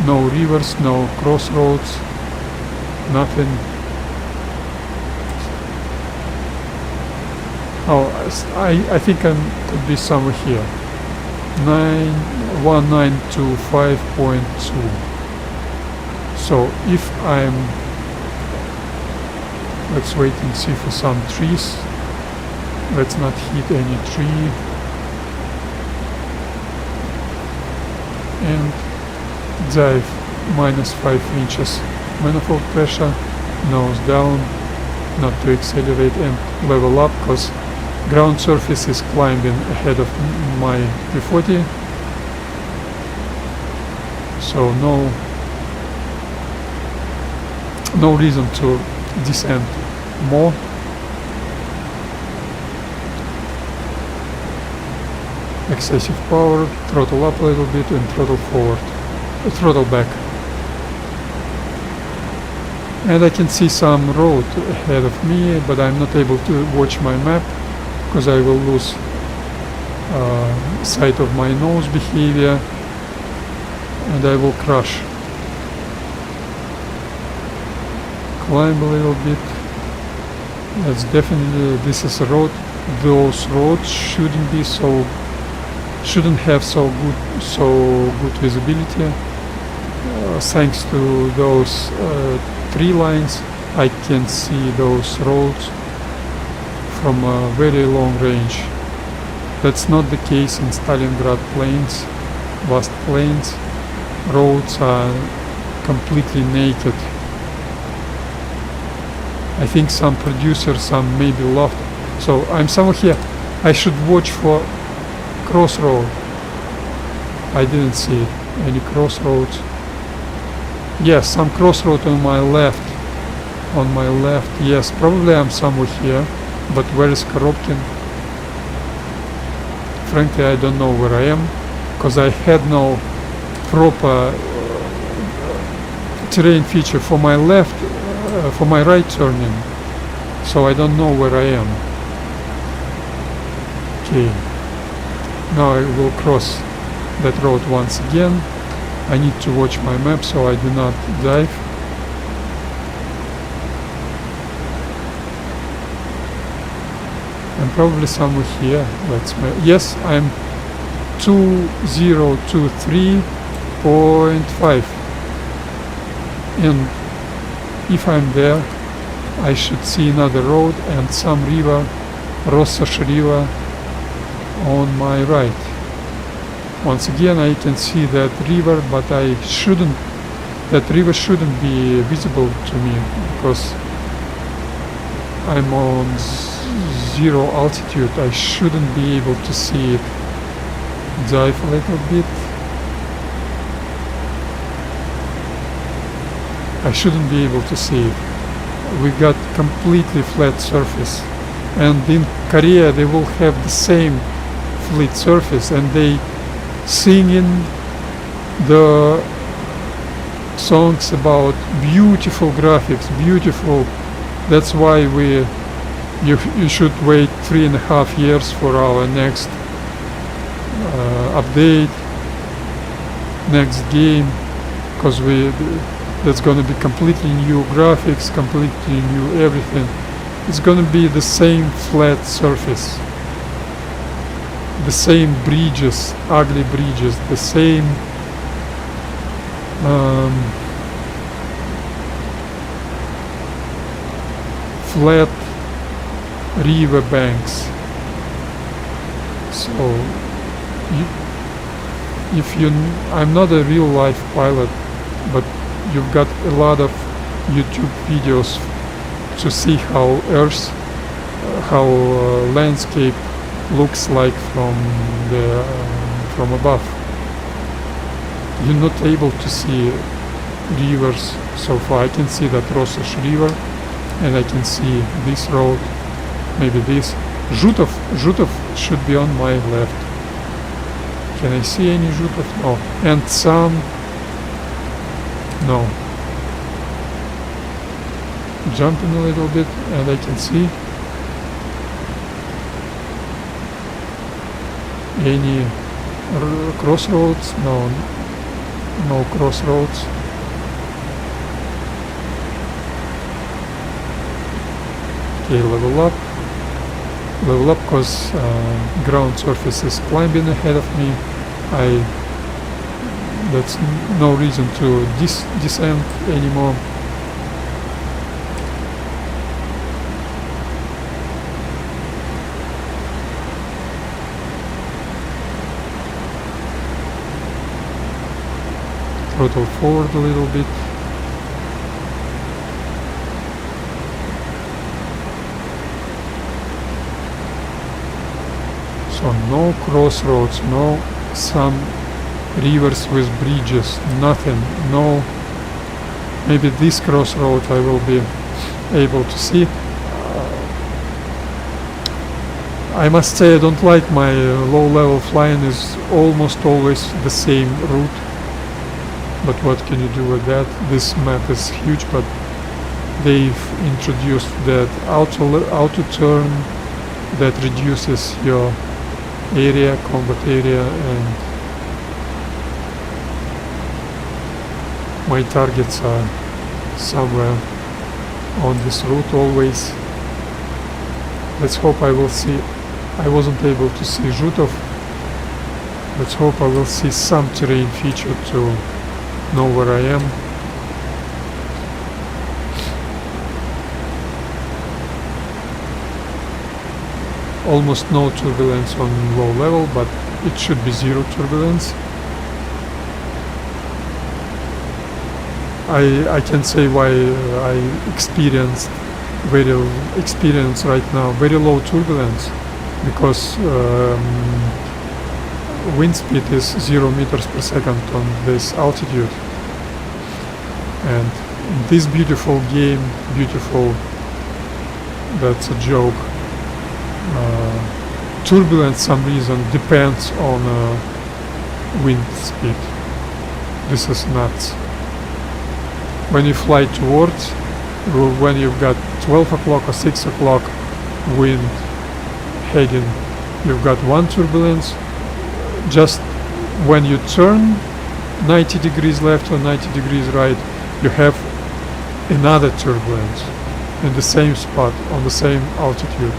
no rivers, no crossroads, nothing. Oh, I think I could be somewhere here. 1925.2. So if I'm, let's wait and see for some trees. Let's not hit any tree. And dive -5 inches. Manifold pressure, nose down, not to accelerate, and level up, because ground surface is climbing ahead of my P-40. So no reason to descend more. Excessive power, throttle up a little bit and throttle forward, throttle back. And I can see some road ahead of me, but I'm not able to watch my map because I will lose sight of my nose behavior and I will crash. Climb a little bit. That's definitely, this is a road. Those roads shouldn't have so good visibility. Thanks to those tree lines, I can see those roads from a very long range. That's not the case in Stalingrad plains, vast plains. Roads are completely naked. I think some producers, some maybe loft. So I'm somewhere here. I should watch for crossroad. I didn't see any crossroads. Yes, some crossroad on my left. On my left, yes, probably I'm somewhere here. But where is Koropkin? Frankly, I don't know where I am, because I had no proper terrain feature for my left, for my right turning. So I don't know where I am. Okay. Now I will cross that road once again. I need to watch my map so I do not dive. I'm probably somewhere here. Yes, I'm 2023.5. And if I'm there, I should see another road and some river, Rossach river, on my right. Once again, I can see that river, but that river shouldn't be visible to me because I'm on zero altitude. I shouldn't be able to see it. Dive a little bit. I shouldn't be able to see it. We got completely flat surface, and in Korea they will have the same flat surface, and they singing the songs about beautiful graphics, beautiful. That's why you should wait 3.5 years for our next update, next game, because that's gonna be completely new graphics, completely new everything. It's gonna be the same flat surface, the same bridges, ugly bridges, the same flat river banks. So I'm not a real life pilot, but you've got a lot of YouTube videos to see how Earth, how landscape looks like from above. You're not able to see rivers so far. I can see that Rossach river, and I can see this road, maybe this. Zhutov should be on my left. Can I see any Zhutov? No. And some... no. Jumping a little bit, and I can see any crossroads? No, no crossroads. Okay, level up because ground surface is climbing ahead of me. That's no reason to descend anymore. Throttle forward a little bit. So no crossroads, no some rivers with bridges, nothing, no Maybe this crossroad I will be able to see. I must say I don't like my low level flying is almost always the same route, but what can you do with that? This map is huge, but they've introduced that auto turn that reduces your area, combat area, and my targets are somewhere on this route always. Let's hope I will see. I wasn't able to see Zhutov. Let's hope I will see some terrain feature to know where I am. Almost no turbulence on low level, but it should be zero turbulence. I can say why I experience right now very low turbulence, because wind speed is 0 meters per second on this altitude, and in this beautiful game, that's a joke, turbulence some reason depends on wind speed. This is nuts. When you fly towards, when you've got 12 o'clock or 6 o'clock wind heading, you've got one turbulence. Just when you turn 90 degrees left or 90 degrees right, you have another turbulence in the same spot on the same altitude.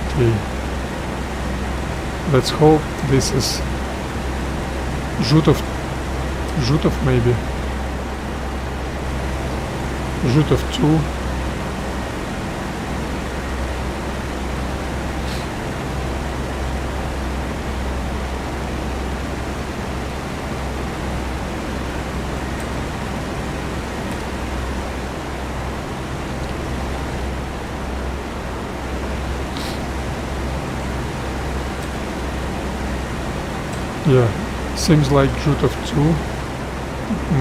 Okay, let's hope this is Zhutov maybe. Zhutov 2. Yeah, seems like Zhutov 2.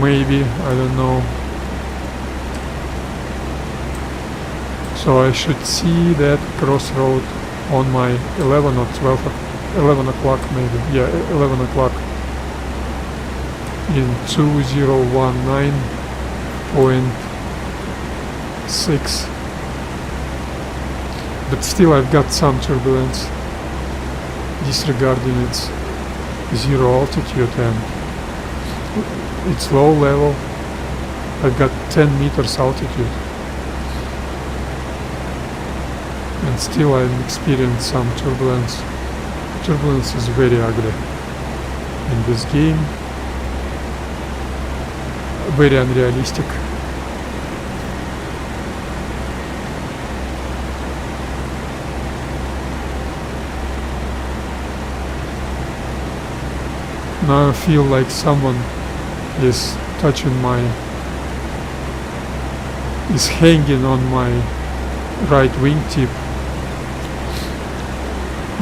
Maybe, I don't know. So I should see that crossroad on my 11 or 12, 11 o'clock maybe. Yeah, 11 o'clock in 2019.6. But still I've got some turbulence disregarding its zero altitude and it's low level. I've got 10 meters altitude. And still I'm experiencing some turbulence. Turbulence is very ugly in this game. Very unrealistic. Now I feel like someone is hanging on my right wingtip,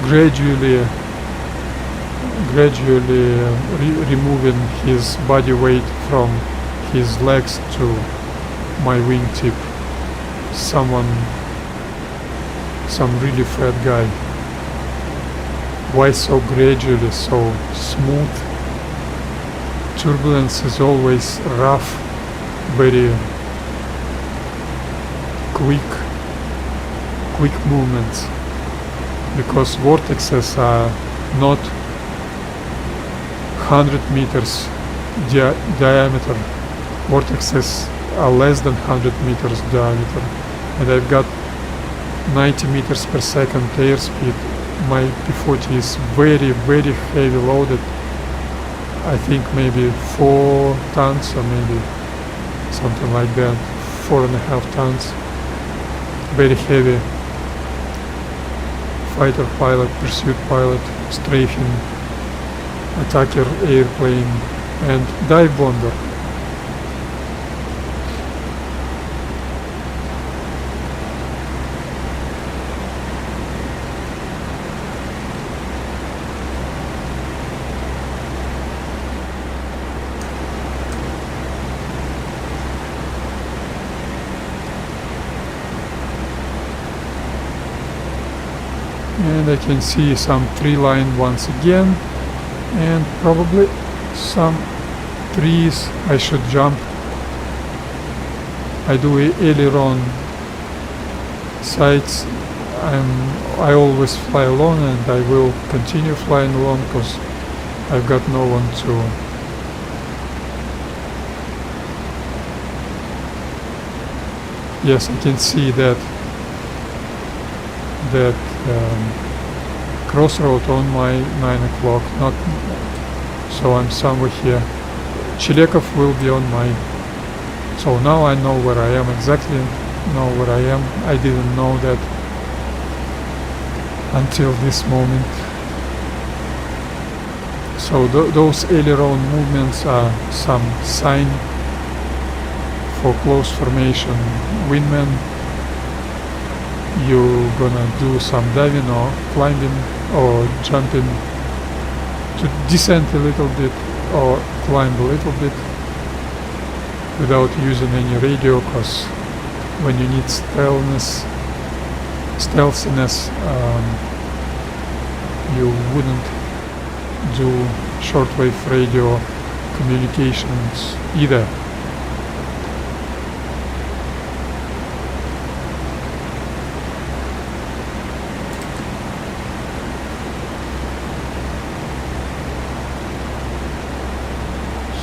gradually removing his body weight from his legs to my wingtip. Some really fat guy. Why so gradually, so smooth? Turbulence is always rough, very quick movements, because vortexes are not 100 meters diameter. Vortexes are less than 100 meters diameter, and I've got 90 meters per second airspeed. My P-40 is very heavy loaded. I think maybe 4 tons or maybe something like that, 4.5 tons. Very heavy. Fighter pilot, pursuit pilot, strafing, attacker airplane, and dive bomber. and I can see some tree line once again, and probably some trees I should jump. I do aileron sights. I always fly alone, and I will continue flying alone because I've got no one to yes, I can see that crossroad on my 9 o'clock, not so I'm somewhere here. Chilekov will be on my, so now I know where I am, exactly know where I am. I didn't know that until this moment. So those aileron movements are some sign for close formation wingman. You're gonna do some diving or climbing or jumping to descend a little bit or climb a little bit without using any radio, because when you need stealthiness, you wouldn't do shortwave radio communications either.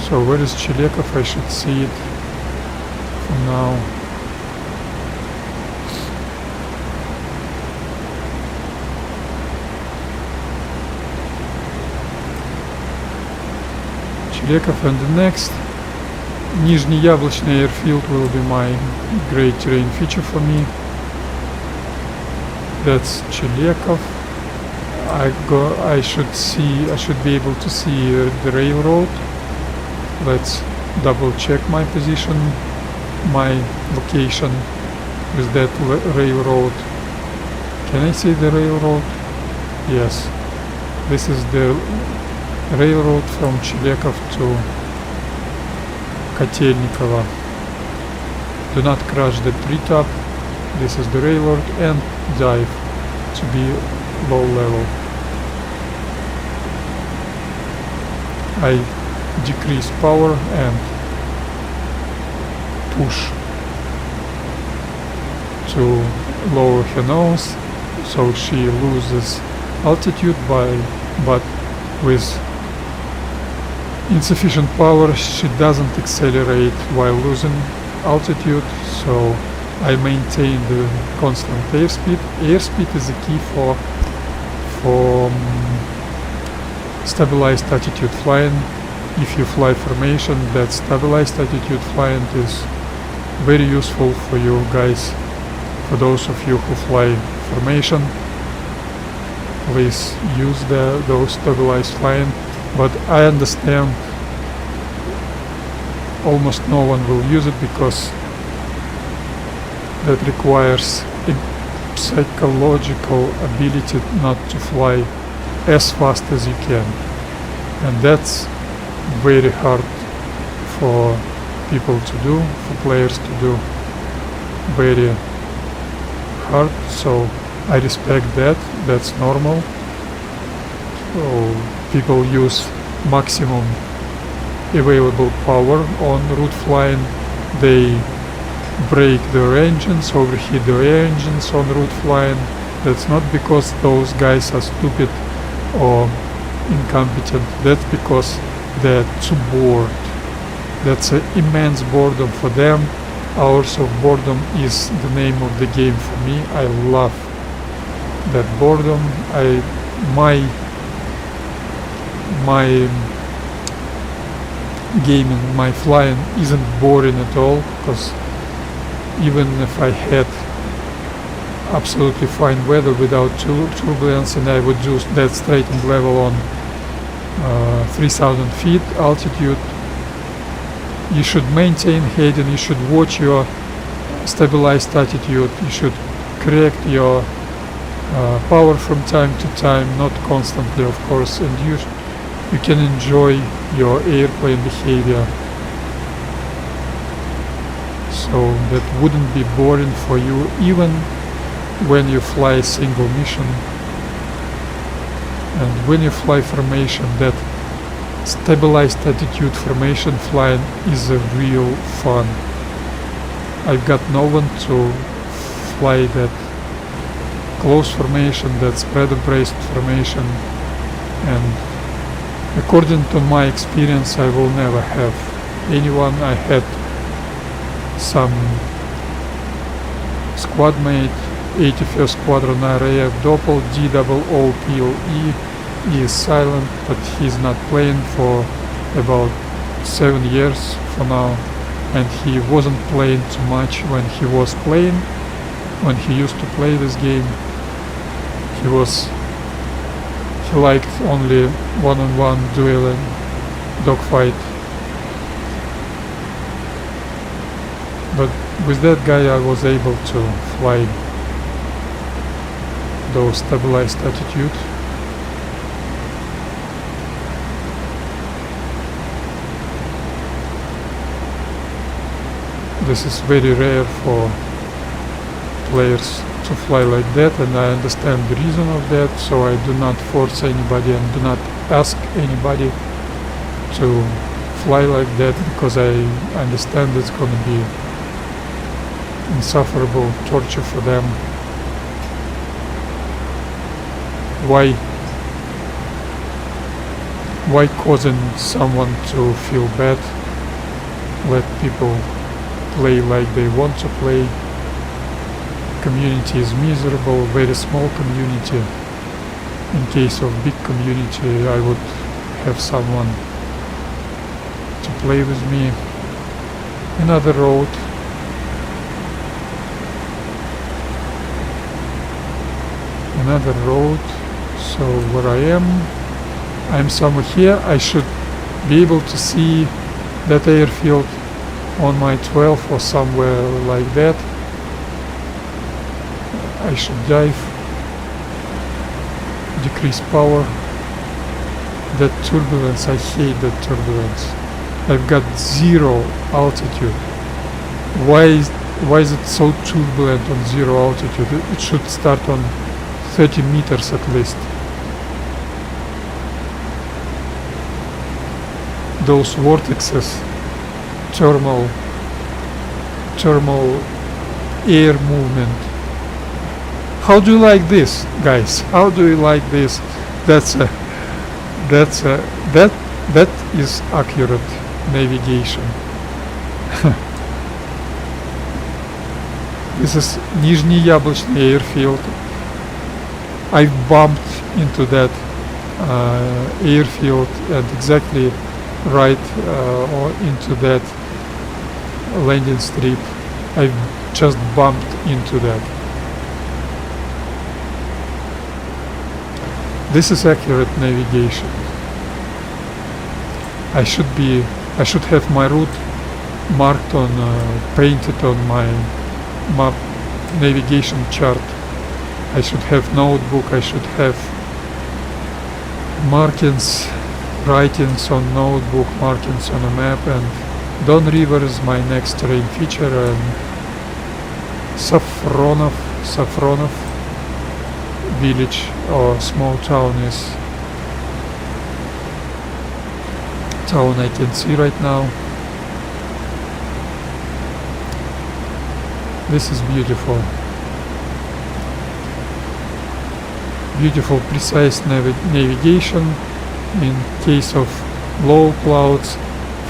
So where is Chilekov? I should see it for now. Chilekov, and the next Nizhny Yablочный airfield will be my great terrain feature for me. That's Chilekov. I should be able to see the railroad. Let's double check my position, my location with that railroad. Can I see the railroad? Yes. This is the railroad from Chilekov to Kotelnikovo. Do not crash the treetop. This is the railroad, and dive to be low level. I decrease power and push to lower her nose, so she loses altitude but with insufficient power she doesn't accelerate while losing altitude, so I maintain the constant airspeed. Airspeed is the key for stabilized attitude flying. If you fly formation, that stabilized attitude flying is very useful for you guys. For those of you who fly formation, please use those stabilized flying. But I understand almost no one will use it because that requires a psychological ability not to fly as fast as you can, and that's very hard for people to do, for players to do, very hard. So I respect that, that's normal. So people use maximum available power on route flying. They break their engines, overheat their engines on route flying. That's not because those guys are stupid or incompetent, that's because they're too bored. That's an immense boredom for them. Hours of Boredom is the name of the game for me. I love that boredom. My gaming, my flying isn't boring at all, because even if I had absolutely fine weather without turbulence and I would do that straighting level on 3000 feet altitude, you should maintain heading, you should watch your stabilized attitude, you should correct your power from time to time, not constantly of course, and you can enjoy your airplane behavior. So that wouldn't be boring for you even when you fly a single mission. And when you fly formation, that stabilized attitude formation flying is a real fun. I've got no one to fly that close formation, that spread braced formation, and according to my experience I will never have anyone. I had some squad mate, 81st Squadron RAF Doppel, DOOPLE, he is silent, but he's not playing for about 7 years for now, and he wasn't playing too much when he was playing. When he used to play this game, he liked only one-on-one duel and dogfight. But with that guy I was able to fly those stabilized attitude. This is very rare for players to fly like that, and I understand the reason of that, so I do not force anybody and do not ask anybody to fly like that, because I understand it's gonna be insufferable torture for them. Why causing someone to feel bad? Let people play like they want to play. Community is miserable, very small community. In case of big community, I would have someone to play with me. Another road. Another road. So where I am, I'm somewhere here. I should be able to see that airfield on my 12 or somewhere like that. I should dive, decrease power. That turbulence, I hate that turbulence. I've got 0 altitude. Why is it so turbulent on 0 altitude? It should start on 30 meters at least. Those vortexes, thermal air movement. How do you like this, guys? How do you like this? That is accurate navigation. This is Nizhny Yablочный airfield. I bumped into that airfield and exactly right into that landing strip. I just bumped into that. This is accurate navigation. I should have my route marked on, painted on my map navigation chart. I should have notebook, I should have markings, writings on notebook, markings on a map, and Don River is my next terrain feature, and Safronov village or small town is town I can see right now. This is beautiful. Beautiful, precise navigation in case of low clouds.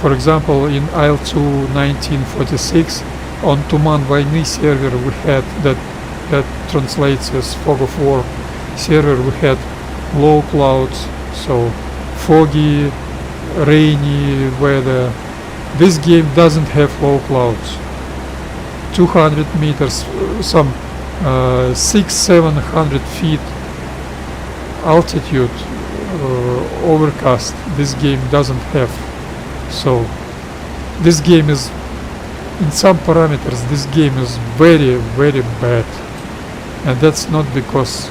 For example, in Ил2 1946 on Tuman Войны server we had that translates as fog of war server, we had low clouds, so foggy, rainy weather. This game doesn't have low clouds. 200 meters, some 600-700 feet altitude, overcast, this game doesn't have. So this game is, in some parameters, this game is very, very bad. And that's not because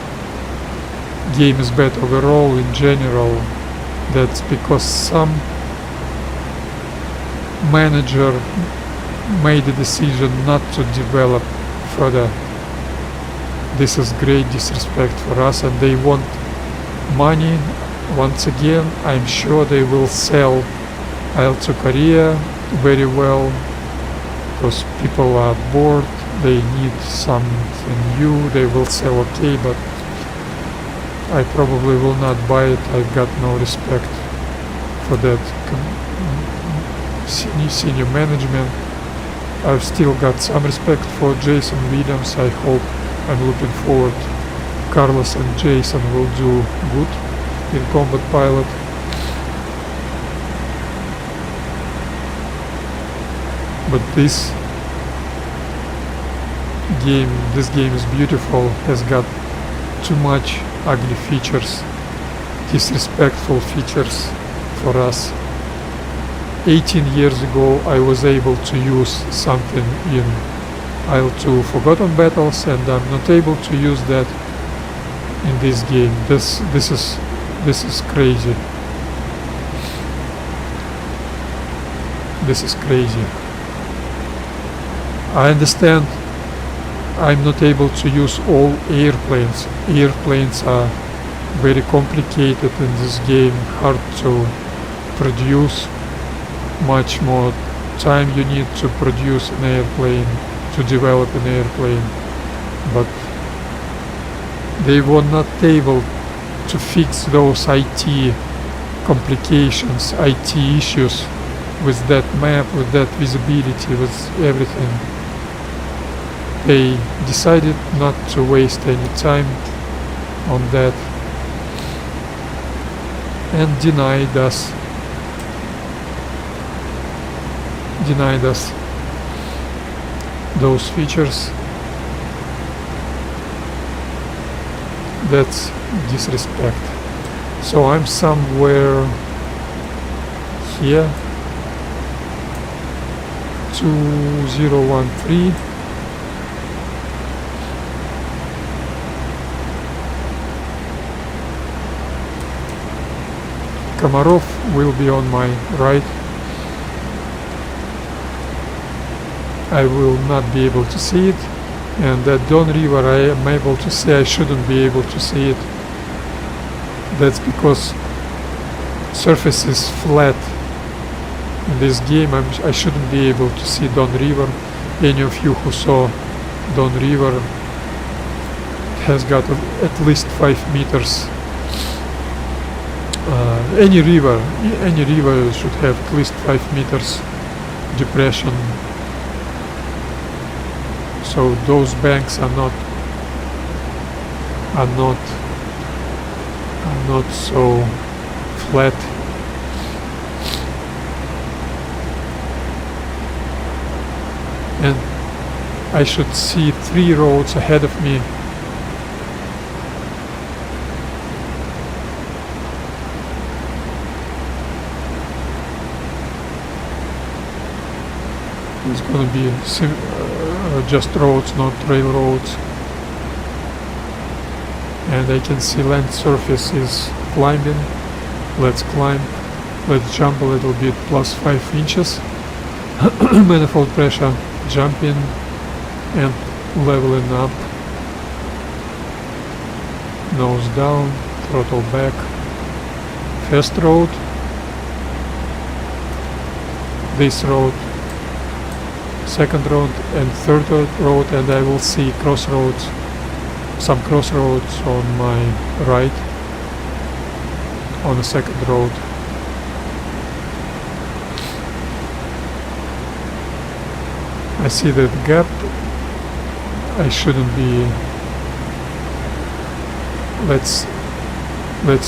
game is bad overall in general. That's because some manager made a decision not to develop further. This is great disrespect for us, and they want money. Once again, I'm sure they will sell Il2 Korea very well, because people are bored, they need something new, they will sell okay, but I probably will not buy it. I've got no respect for that senior management. I've still got some respect for Jason Williams. I'm looking forward Carlos and Jason will do good in Combat Pilot. But this game is beautiful, has got too much ugly features, disrespectful features for us. 18 years ago I was able to use something in Il2 Forgotten Battles, and I'm not able to use that in this game. This is crazy. This is crazy. I understand I'm not able to use all airplanes. Airplanes are very complicated in this game, hard to produce. Much more time you need to produce an airplane, to develop an airplane. But they were not able to fix those IT complications, IT issues with that map, with that visibility, with everything. They decided not to waste any time on that and denied us those features. That's disrespect. So I'm somewhere here, 2013. Komarov will be on my right. I will not be able to see it, and that Don River I am able to see. I shouldn't be able to see it. That's because surface is flat. In this game I shouldn't be able to see Don River. Any of you who saw Don River has got at least 5 meters. Any river should have at least 5 meters depression. So those banks are not so flat. And I should see 3 roads ahead of me. It's gonna be just roads, not railroads. And I can see land surface is climbing. Let's climb. Let's jump a little bit, plus 5 inches. Manifold pressure, jumping and leveling up. Nose down, throttle back. First road. This road. Second road and third road, and I will see crossroads, some crossroads on my right, on the second road. I see that gap. I shouldn't be. Let's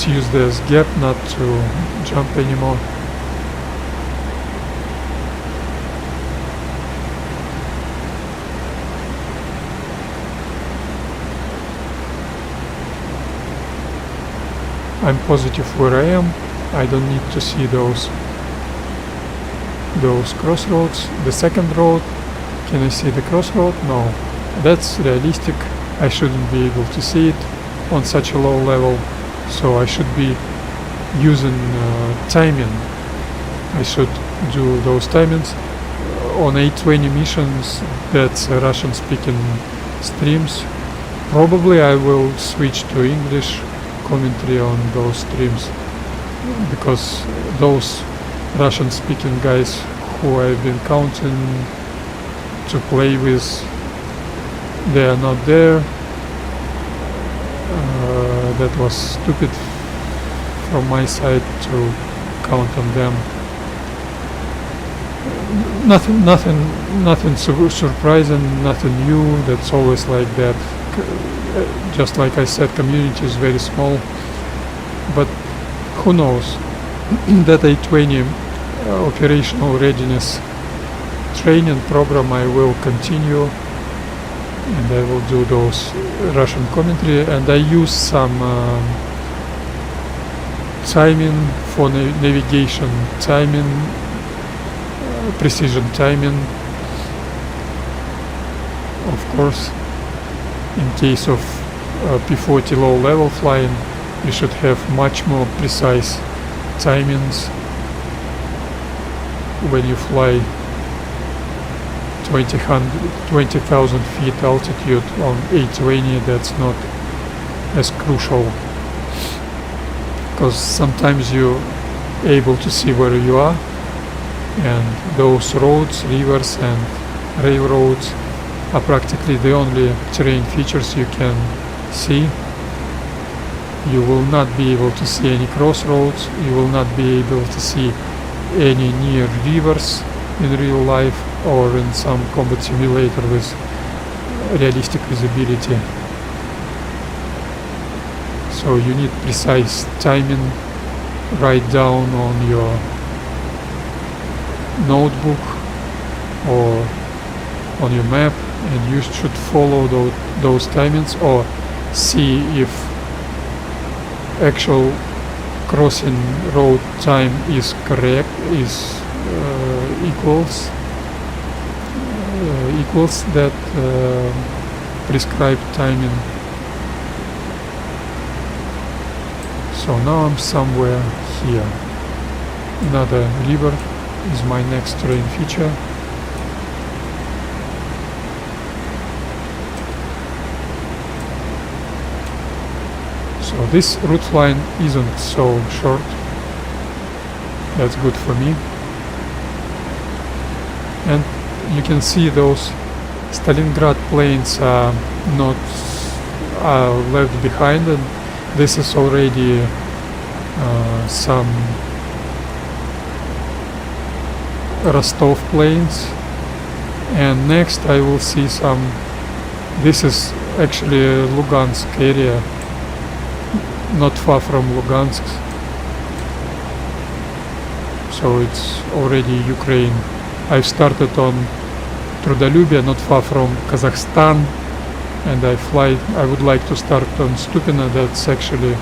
use this gap not to jump anymore. I'm positive where I am. I don't need to see those crossroads. The second road, can I see the crossroad? No. That's realistic. I shouldn't be able to see it on such a low level. So I should be using timing. I should do those timings. On A20 missions, that's Russian speaking streams. Probably I will switch to English commentary on those streams, because those Russian-speaking guys who I've been counting to play with, they are not there. That was stupid from my side to count on them. Nothing surprising, nothing new. That's always like that. Just like I said, community is very small, but who knows? That A20 operational readiness training program I will continue, and I will do those Russian commentary, and I use some timing for navigation, timing, precision timing. Of course, in case of P-40 low level flying, you should have much more precise timings when you fly 20,000 feet altitude on A20. That's not as crucial, because sometimes you're able to see where you are, and those roads, rivers and railroads are practically the only terrain features you can see. You will not be able to see any crossroads, you will not be able to see any near rivers in real life or in some combat simulator with realistic visibility. So you need precise timing. Write down on your notebook or on your map, and you should follow those timings, or see if actual crossing road time is correct, is equals that prescribed timing. So now I'm somewhere here. Another river is my next terrain feature. So this route line isn't so short. That's good for me. And you can see those Stalingrad planes are not left behind, and this is already some Rostov planes. And next I will see some, this is actually Lugansk area, not far from Lugansk, so it's already Ukraine. I've started on Trudolubia, not far from Kazakhstan, and I would like to start on Stupino, that's actually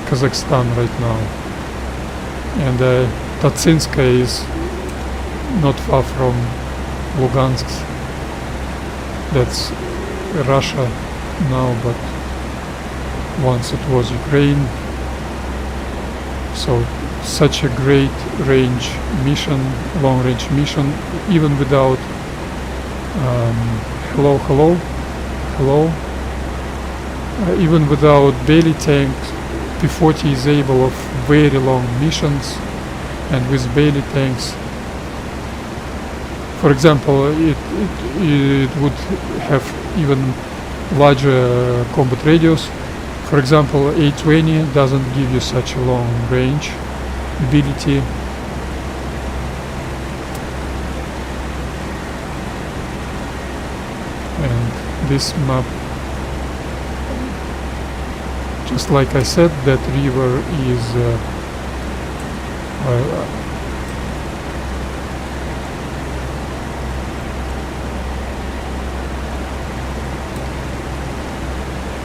Kazakhstan right now. And Tatsinska is not far from Lugansk, that's Russia now, but once it was Ukraine. So such a great range mission, long range mission, even without even without belly tank, P-40 is able of very long missions. And with belly tanks, for example, it would have even larger combat radius. For example, A20 doesn't give you such a long range ability. And this map, just like I said, that river is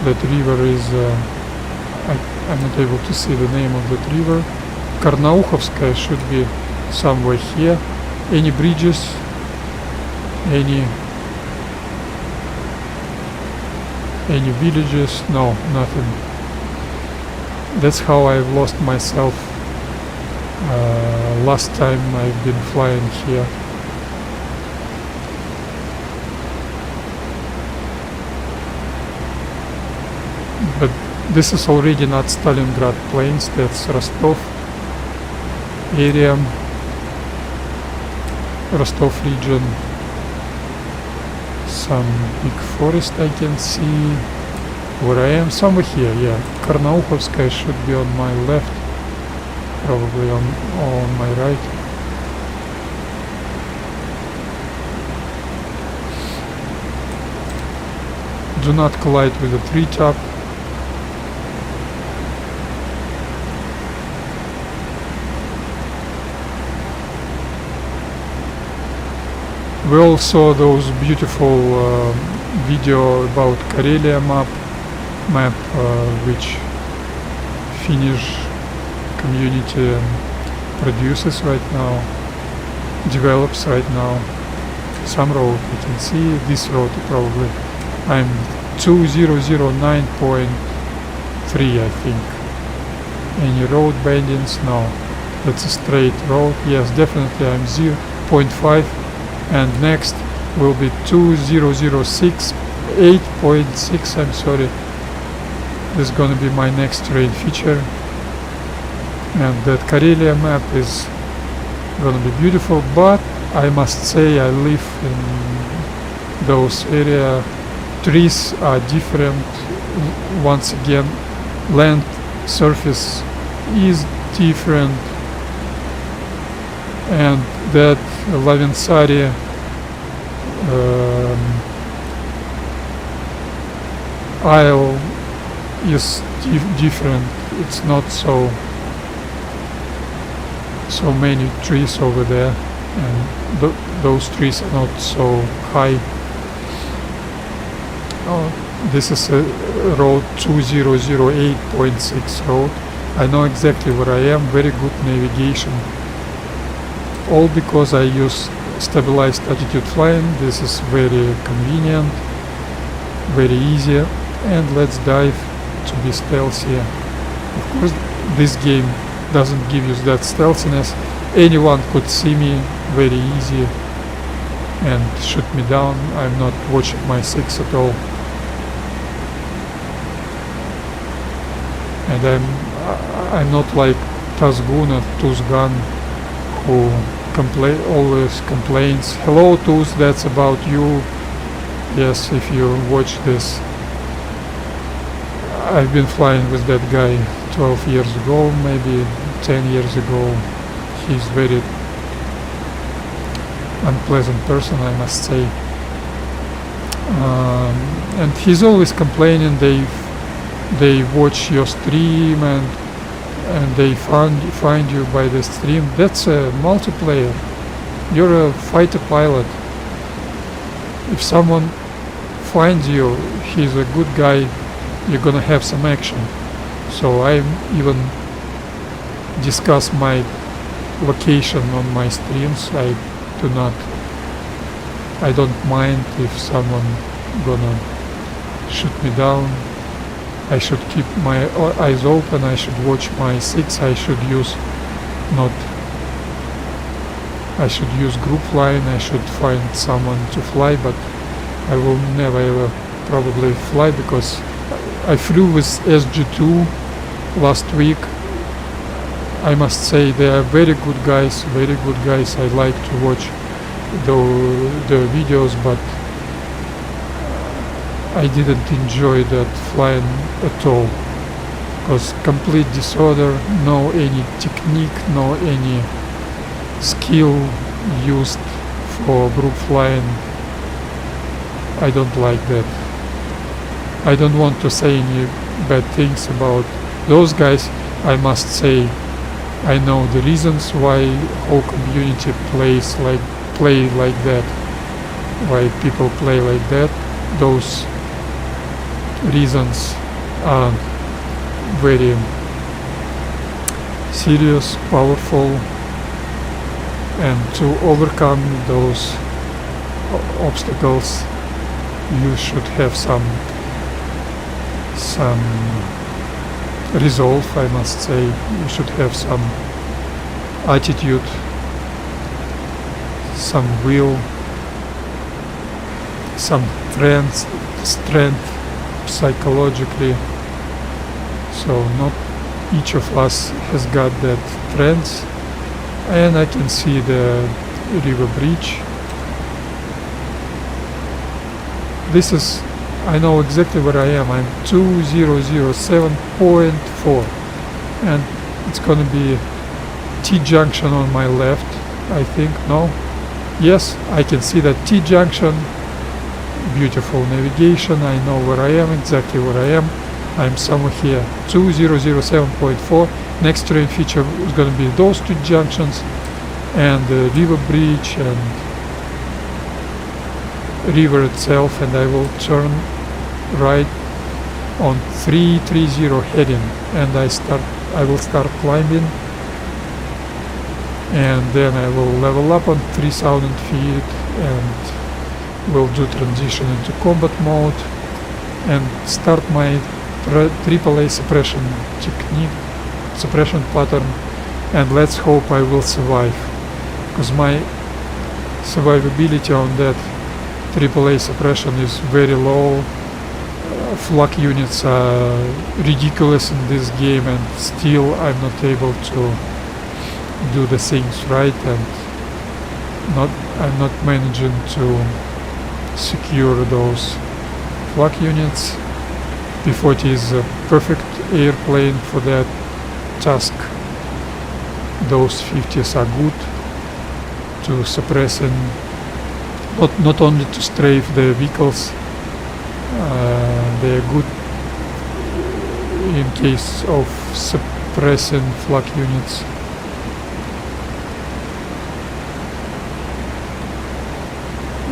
that river is I'm not able to see the name of that river. Karnaukhovskaya should be somewhere here. Any bridges, any villages? No, nothing. That's how I've lost myself last time I've been flying here. But This is already not Stalingrad plains, that's Rostov area, Rostov region. Some big forest I can see. Where I am, somewhere here, yeah. Karnaukhovskaya should be on my left, probably on my right. Do not collide with the treetop. We all saw those beautiful video about Karelia map which Finnish community produces right now, develops right now. Some road you can see, this road probably. I'm 2009.3 I think. Any road bendings? No. That's a straight road. Yes, definitely I'm 0.5, and next will be 2006, 8.6, I'm sorry. This is gonna be my next terrain feature. And that Karelia map is gonna be beautiful, but I must say I live in those area. Trees are different. Once again, land surface is different, and that Lavinsari isle is different. It's not so many trees over there, and those trees are not so high. This is a road 2008.6 road. I know exactly where I am. Very good navigation. All because I use stabilized attitude flying. This is very convenient, very easy. And let's dive to be stealthy. Of course, this game doesn't give you that stealthiness. Anyone could see me very easy and shoot me down. I'm not watching my six at all. And I'm not like Tuzgun who always complains. Hello Tuz, that's about you. Yes, if you watch this. I've been flying with that guy 12 years ago, maybe 10 years ago. He's very unpleasant person, I must say. And he's always complaining they watch your stream and they find you by the stream. That's a multiplayer. You're a fighter pilot. If someone finds you, he's a good guy, you're gonna have some action. So I even discuss my location on my streams. I don't mind if someone gonna shoot me down. I should keep my eyes open, I should watch my six, I should use group flying, I should find someone to fly, but I will never ever probably fly because I flew with SG2 last week. I must say they are very good guys. I like to watch the videos, but I didn't enjoy that flying at all, because complete disorder, no any technique, no any skill used for group flying. I don't like that. I don't want to say any bad things about those guys. I must say I know the reasons why whole community play like that, why people play like that. Those reasons are very serious, powerful, and to overcome those obstacles you should have some resolve, I must say. You should have some attitude, some will, some strength psychologically. so not each of us has got that trends. And I can see the river bridge. This is, I know exactly where I am. I'm 2007.4 and it's gonna be T-junction on my left, I think. No? Yes, I can see that T-junction. Beautiful navigation. I know where I am, exactly where I am. I'm somewhere here, 2007.4. Next terrain feature is going to be those two junctions and the river bridge and river itself, and I will turn right on 330 heading, and I will start climbing, and then I will level up on 3000 feet and will do transition into combat mode and start my AAA suppression technique, suppression pattern, and let's hope I will survive, because my survivability on that AAA suppression is very low. Flak units are ridiculous in this game, and still I'm not able to do the things right, and I'm not managing to secure those flak units. P-40 is a perfect airplane for that task. Those 50s are good to suppress and not only to strafe the vehicles, they are good in case of suppressing flak units.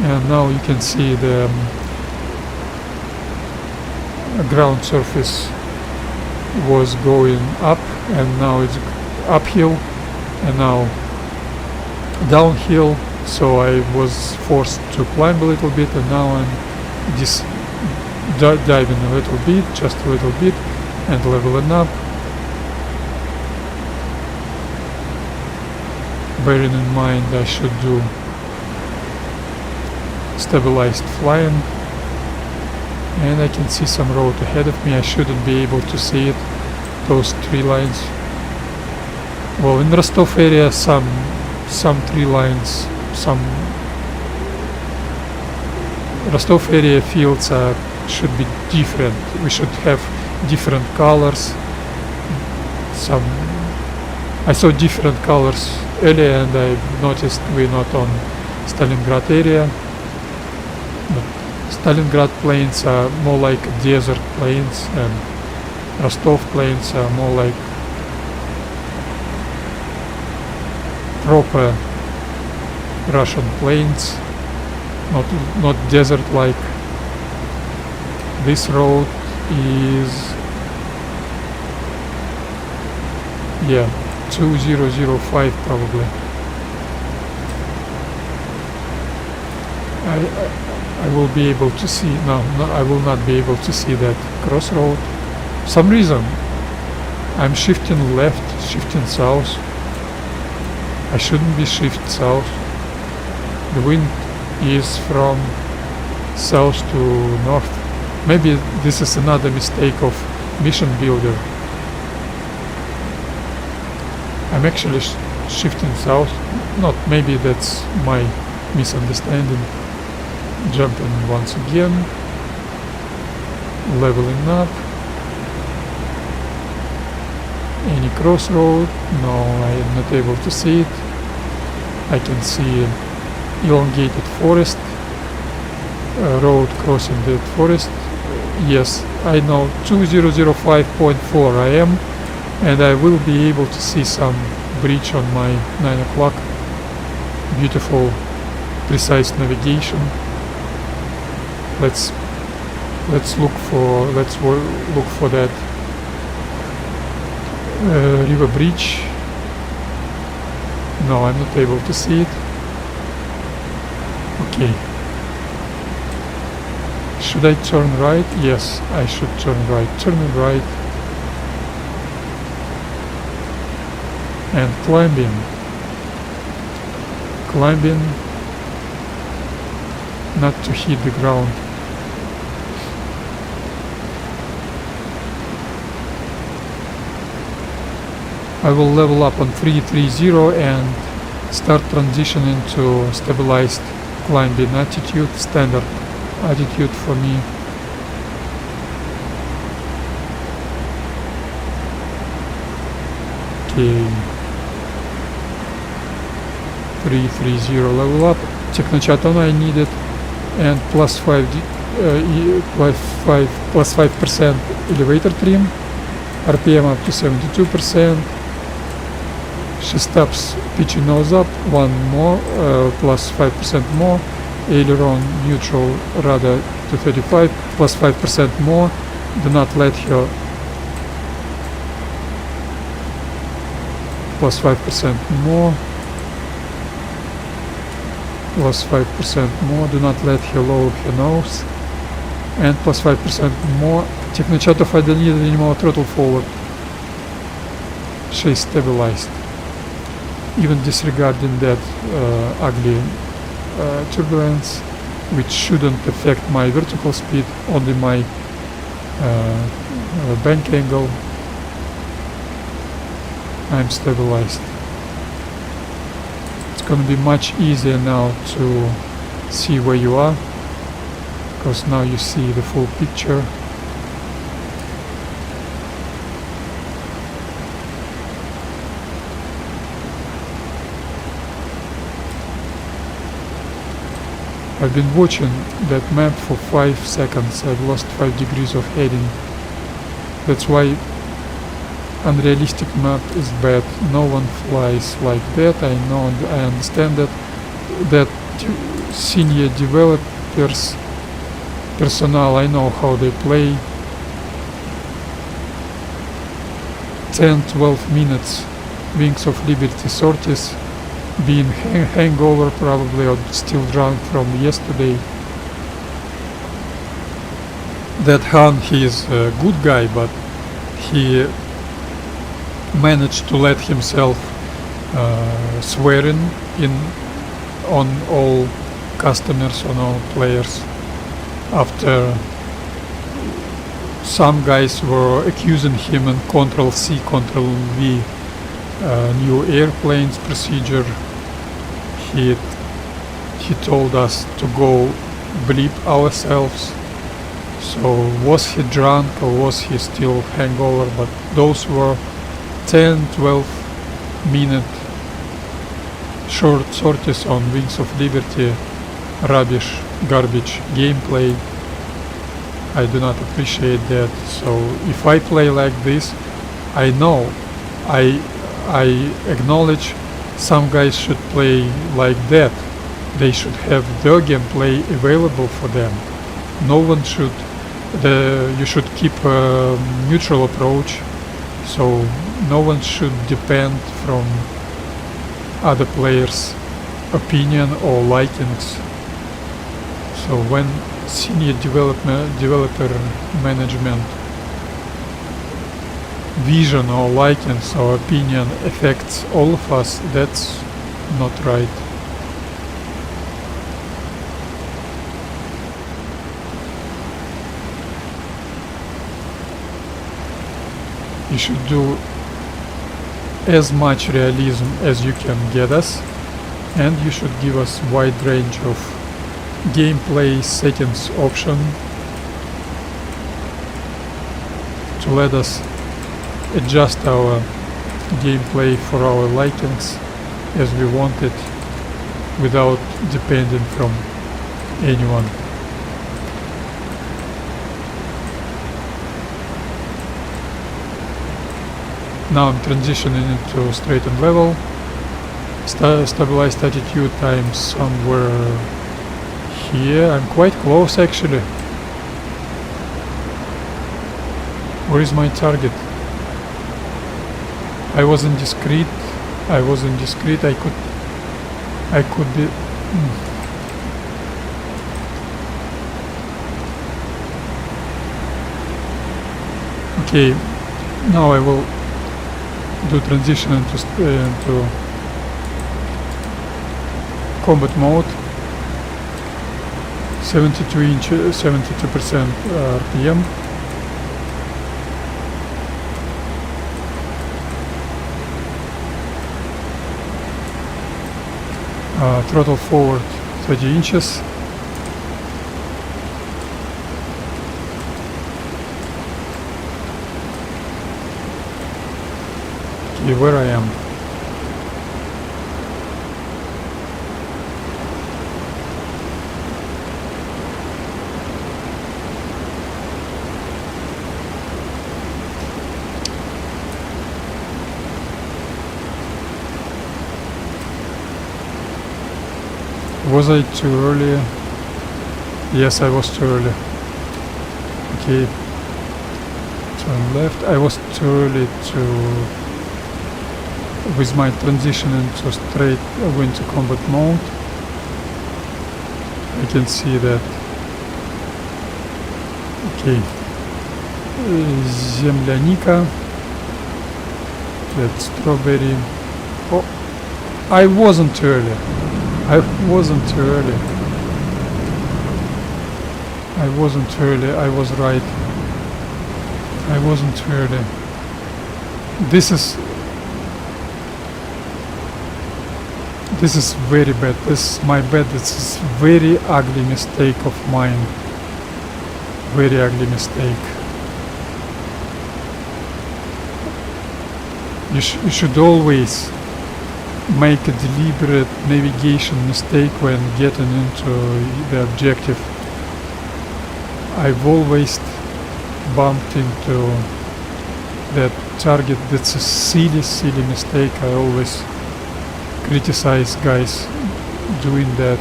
And now you can see the ground surface was going up, and now it's uphill and now downhill, so I was forced to climb a little bit, and now I'm diving a little bit, just a little bit, and leveling up, bearing in mind I should do stabilized flying. And I can see some road ahead of me. I shouldn't be able to see it, those tree lines. Well, in Rostov area some tree lines, some Rostov area fields should be different. We should have different colors. I saw different colors earlier, and I noticed we're not on Stalingrad area. Stalingrad plains are more like desert plains, and Rostov plains are more like proper Russian plains, not desert like. This road is 2005 probably. I will be able to see, no, I will not be able to see that crossroad. For some reason I'm shifting left, shifting south. I shouldn't be shift south. The wind is from south to north. Maybe this is another mistake of mission builder. I'm actually shifting south. Not, maybe that's my misunderstanding. Jumping once again, leveling up. Any crossroad? No, I am not able to see it. I can see elongated forest, road crossing the forest. Yes, I know 2005.4 I am, and I will be able to see some bridge on my 9 o'clock. Beautiful, precise navigation. Let's look for that river bridge. No, I'm not able to see it. Okay. Should I turn right? Yes, I should turn right. Turning right. And climbing. Climbing. Not to hit the ground. I will level up on 330 and start transitioning to stabilized climbing attitude, standard attitude for me. Okay, 330 level up, technochaton I needed, and plus 5% elevator trim, RPM up to 72%, she stops pitching nose up, one more, plus 5% more, aileron neutral rudder to 35, plus 5% more, do not let her, plus 5% more, plus 5% more, do not let her lower her nose, and plus 5% more, technochatov I don't need anymore, throttle forward, she's stabilized. Even disregarding that ugly turbulence, which shouldn't affect my vertical speed, only my bank angle, I'm stabilized. It's gonna be much easier now to see where you are, because now you see the full picture. I've been watching that map for 5 seconds. I've lost 5 degrees of heading. That's why unrealistic map is bad. No one flies like that. I know, I understand that senior developers personnel, I know how they play. 10-12 minutes Wings of Liberty sorties, being hangover probably, or still drunk from yesterday. That Han, he is a good guy, but he managed to let himself swearing on all customers, on all players, after some guys were accusing him in Ctrl-C, Ctrl-V new airplanes procedure. He told us to go bleep ourselves. So was he drunk or was he still hangover? But those were 10-12 minute short sorties on Wings of Liberty, rubbish, garbage gameplay. I do not appreciate that. So if I play like this, I know, I acknowledge some guys should play like that. They should have their gameplay available for them. No one should, you should keep a neutral approach, so no one should depend from other players' opinion or likings. So when senior developer management vision or likings or opinion affects all of us, that's not right. You should do as much realism as you can get us, and you should give us wide range of gameplay settings option to let us adjust our gameplay for our likings as we want it, without depending from anyone. Now I'm transitioning into straight and level. Stabilized attitude, I'm somewhere here. I'm quite close actually. Where is my target? I was indiscreet. I could be. Okay, now I will do transition into combat mode. 72% RPM. Throttle forward 30 inches. Okay, where I am. Was I too early? Yes, I was too early. Okay. Turn left. I was too early to... with my transition into straight into combat mode. I can see that. Okay. Земляника. That's strawberry. Oh, I wasn't too early. I wasn't too early. I wasn't too early. I was right. I wasn't too early. This is very bad. This is my bad. This is very ugly mistake of mine. Very ugly mistake. You should always make a deliberate navigation mistake when getting into the objective. I've always bumped into that target. That's a silly mistake. I always criticize guys doing that,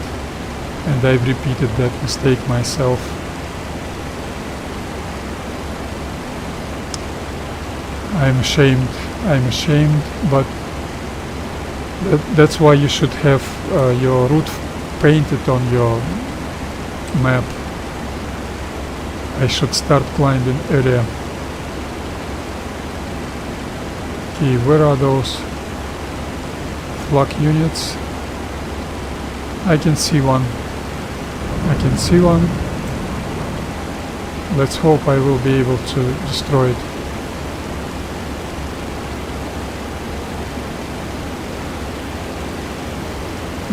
and I've repeated that mistake myself. I'm ashamed, but that's why you should have your route painted on your map. I should start climbing earlier. Okay, where are those flak units? I can see one. Let's hope I will be able to destroy it.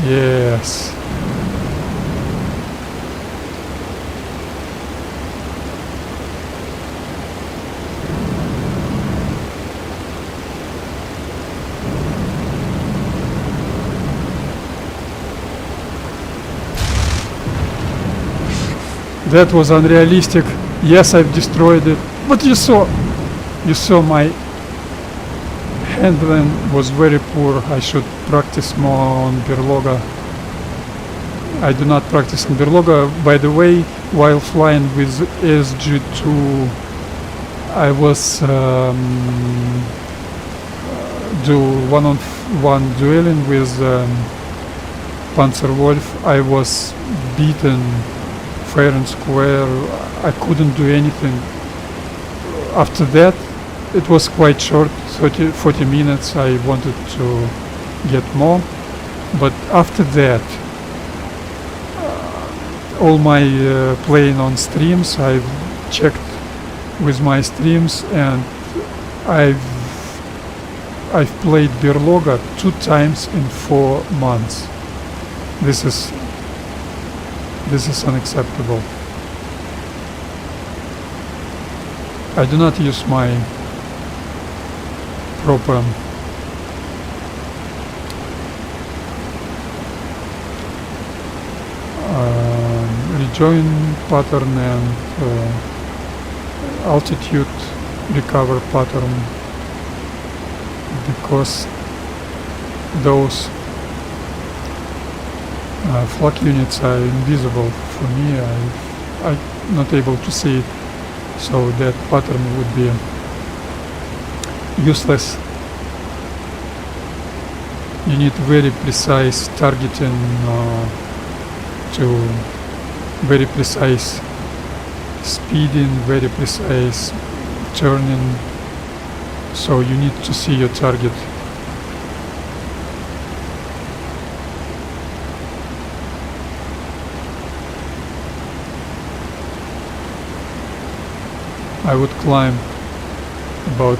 Yes. That was unrealistic. Yes, I've destroyed it. But you saw my handling was very poor. I should practice more on Berloga. I do not practice on Berloga. By the way, while flying with SG2, I was do one-on-one dueling with Panzerwolf. I was beaten fair and square. I couldn't do anything. After that, it was quite short, 40 minutes. I wanted to get more, but after that, all my playing on streams, I've checked with my streams, and I've played Berloga 2 times in 4 months. This is unacceptable. I do not use my proper rejoin pattern and altitude recover pattern, because those flak units are invisible for me. I'm not able to see it, so that pattern would be useless. You need very precise targeting to very precise speeding, very precise turning, so you need to see your target. I would climb about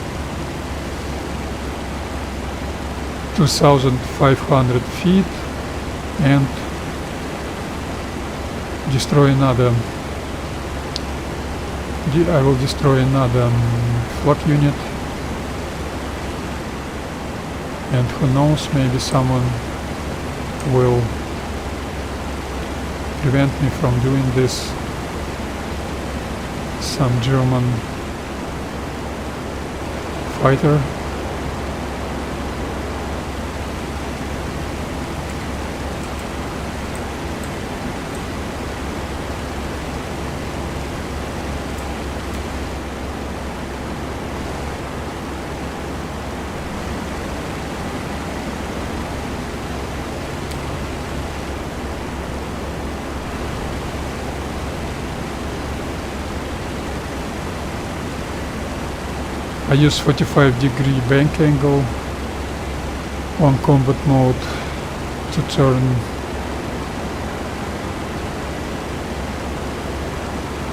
2,500 feet and destroy another. I will destroy another flak unit, and who knows, maybe someone will prevent me from doing this. Some German fighter. I use 45-degree bank angle on combat mode to turn.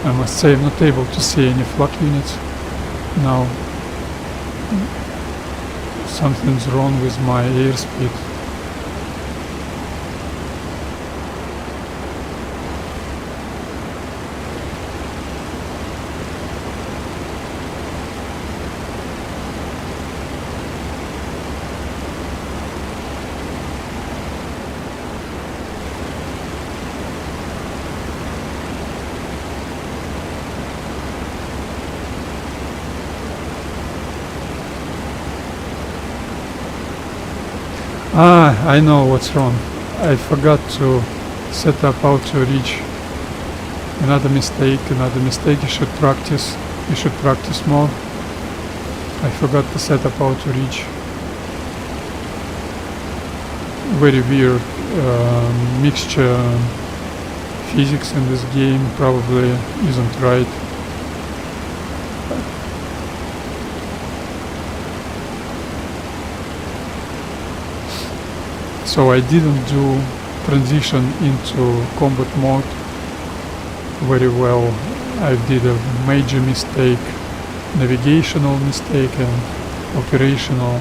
I must say I'm not able to see any flak units now. Something's wrong with my airspeed. I know what's wrong. I forgot to set up auto reach. Another mistake. You should practice. You should practice more. I forgot to set up auto reach. Very weird mixture. Physics in this game probably isn't right. So I didn't do transition into combat mode very well. I did a major mistake, navigational mistake and operational.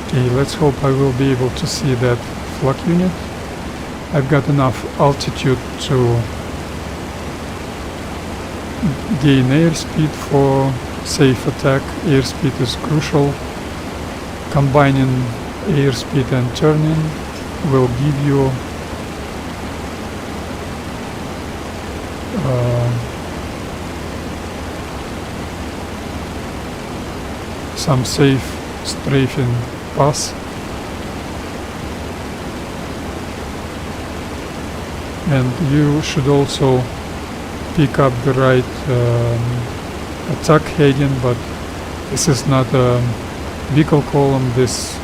Okay, let's hope I will be able to see that flak unit. I've got enough altitude to gain airspeed for safe attack. Airspeed is crucial. Combining airspeed and turning will give you some safe strafing pass. And you should also pick up the right attack heading, but this is not a vehicle column. This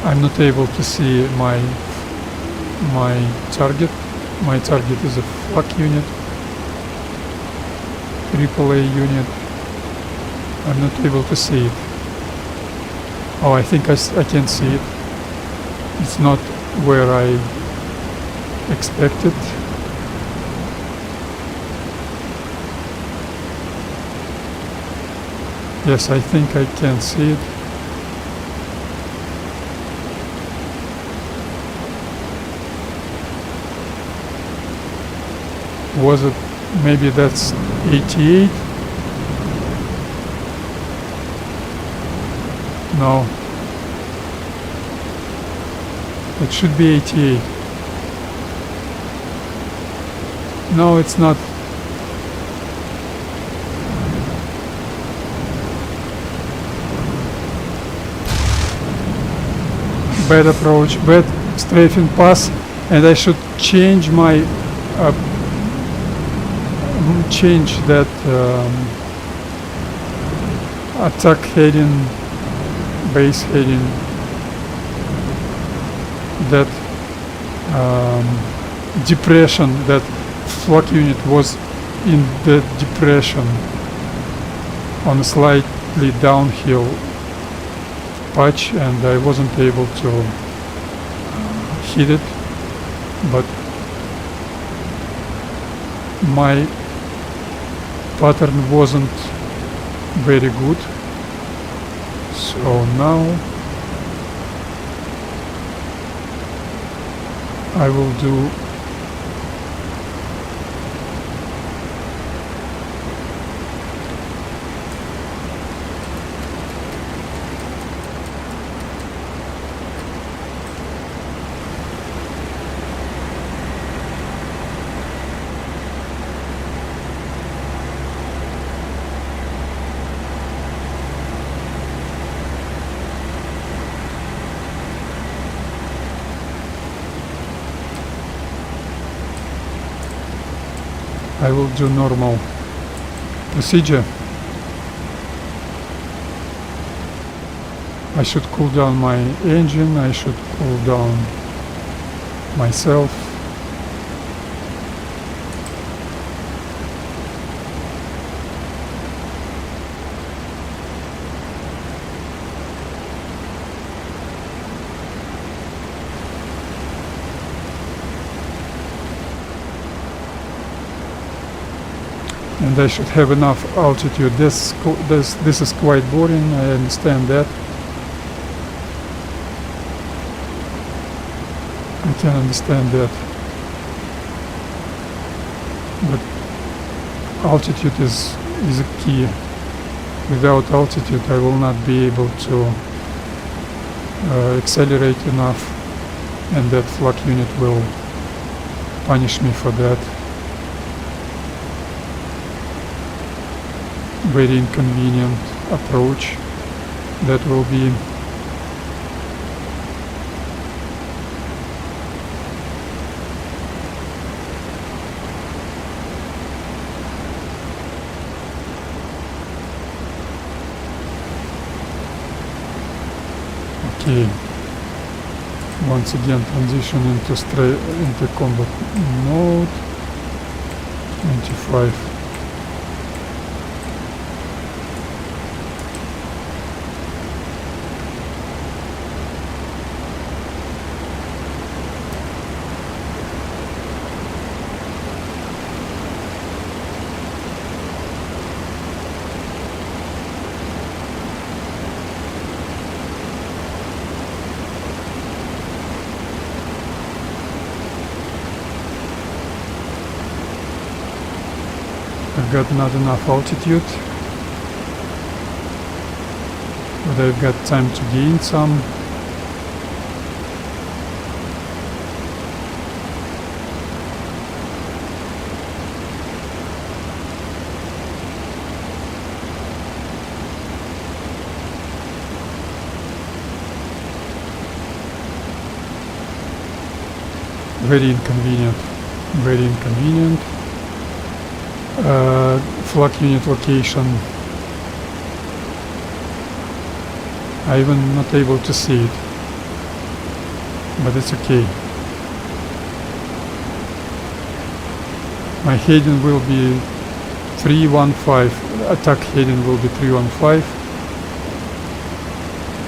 I'm not able to see my target. My target is a flak unit, AAA unit. I'm not able to see it. Oh, I think I can see it. It's not where I expected. Yes, I think I can see it. Was it, maybe that's 88? No. It should be 88. No, it's not. Bad approach, bad strafing pass, and I should change my change that attack heading, base heading, that depression, that flak unit was in the depression on a slightly downhill patch, and I wasn't able to hit it, but my pattern wasn't very good, so now I will do I will do normal procedure. I should cool down my engine, I should cool down myself. And I should have enough altitude. This is quite boring, I understand that. I can understand that. But altitude is a key. Without altitude I will not be able to accelerate enough, and that flak unit will punish me for that. Very inconvenient approach that will be. Okay, once again transition into combat mode. 25. I've got not enough altitude, but I've got time to gain some. Very inconvenient, very inconvenient. Flak unit location, I even not able to see it, but it's okay. My heading will be 315, attack heading will be 315,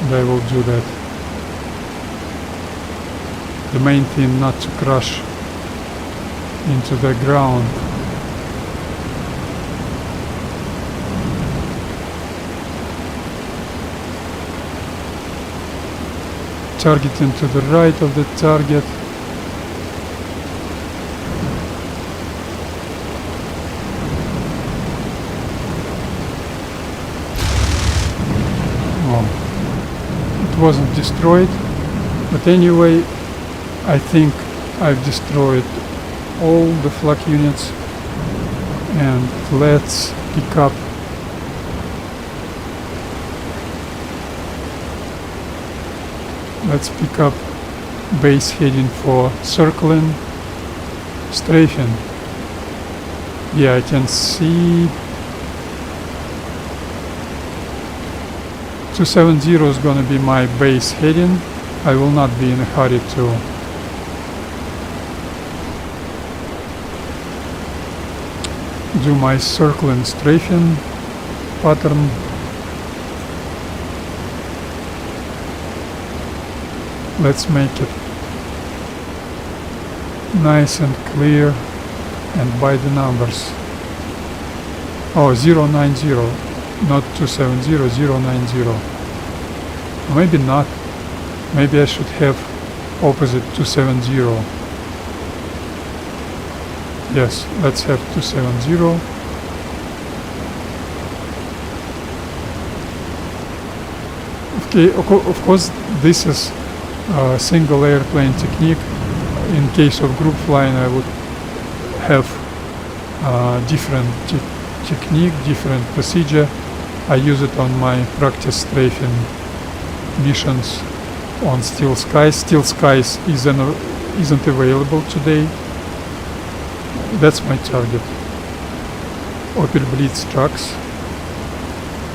and I will do that. The main thing not to crash into the ground. Targeting to the right of the target. Oh, it wasn't destroyed, but anyway, I think I've destroyed all the flak units, and let's pick up base heading for circling, strafing. Yeah, I can see 270 is gonna be my base heading. I will not be in a hurry to do my circle and strafing pattern. Let's make it nice and clear and by the numbers. Oh, 090, not 270, 090. Maybe not. Maybe I should have opposite 270. Yes, let's have 270. Okay, of course this is a single airplane technique. In case of group flying I would have different technique, different procedure. I use it on my practice strafing missions on Steel Skies. Steel Skies isn't available today. That's my target. Opel Blitz trucks.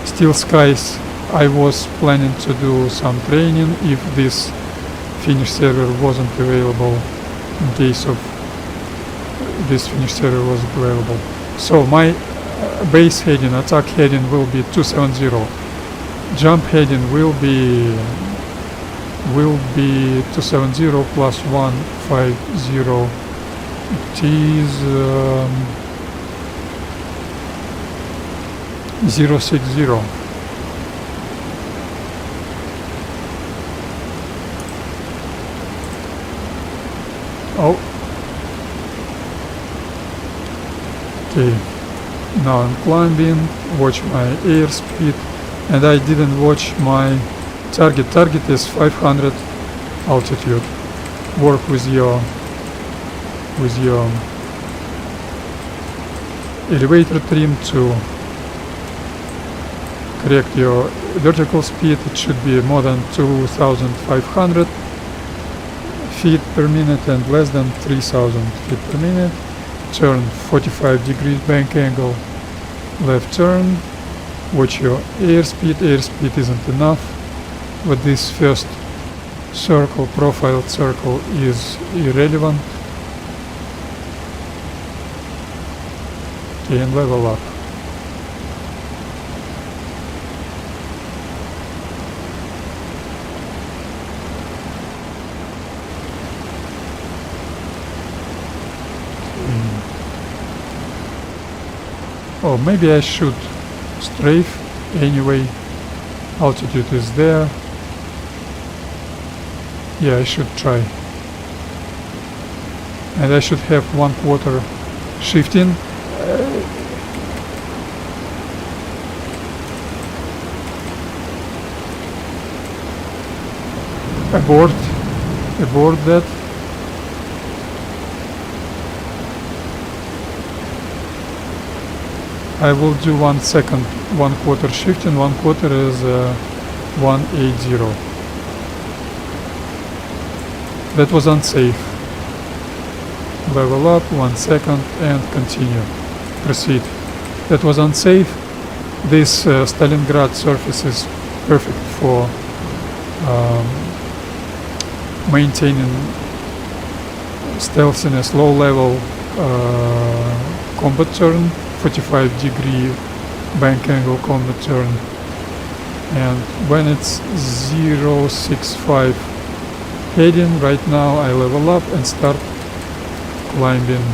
Steel Skies, I was planning to do some training if this Finnish server wasn't available, in case of this Finnish server wasn't available. So my base heading, attack heading will be 270. Jump heading will be 270 plus 150. It is 060. Oh. Okay. Now I'm climbing. Watch my airspeed. And I didn't watch my target. Target is 500 altitude. Work with your elevator trim to correct your vertical speed. It should be more than 2,500 feet per minute and less than 3,000 feet per minute. Turn 45 degrees bank angle, left turn. Watch your airspeed. Airspeed isn't enough, but this first circle, profiled circle, is irrelevant. Okay, and level up. Oh, maybe I should strafe. Anyway, altitude is there. Yeah, I should try. And I should have 1/4 shifting. Abort that. I will do 1 second, 1/4 shifting. 1/4 is 180. That was unsafe. Level up, 1 second, and continue. Proceed. That was unsafe. This Stalingrad surface is perfect for maintaining stealthiness, low level combat turn, 45 degree bank angle combat turn. And when it's 065 heading, right now I level up and start climbing.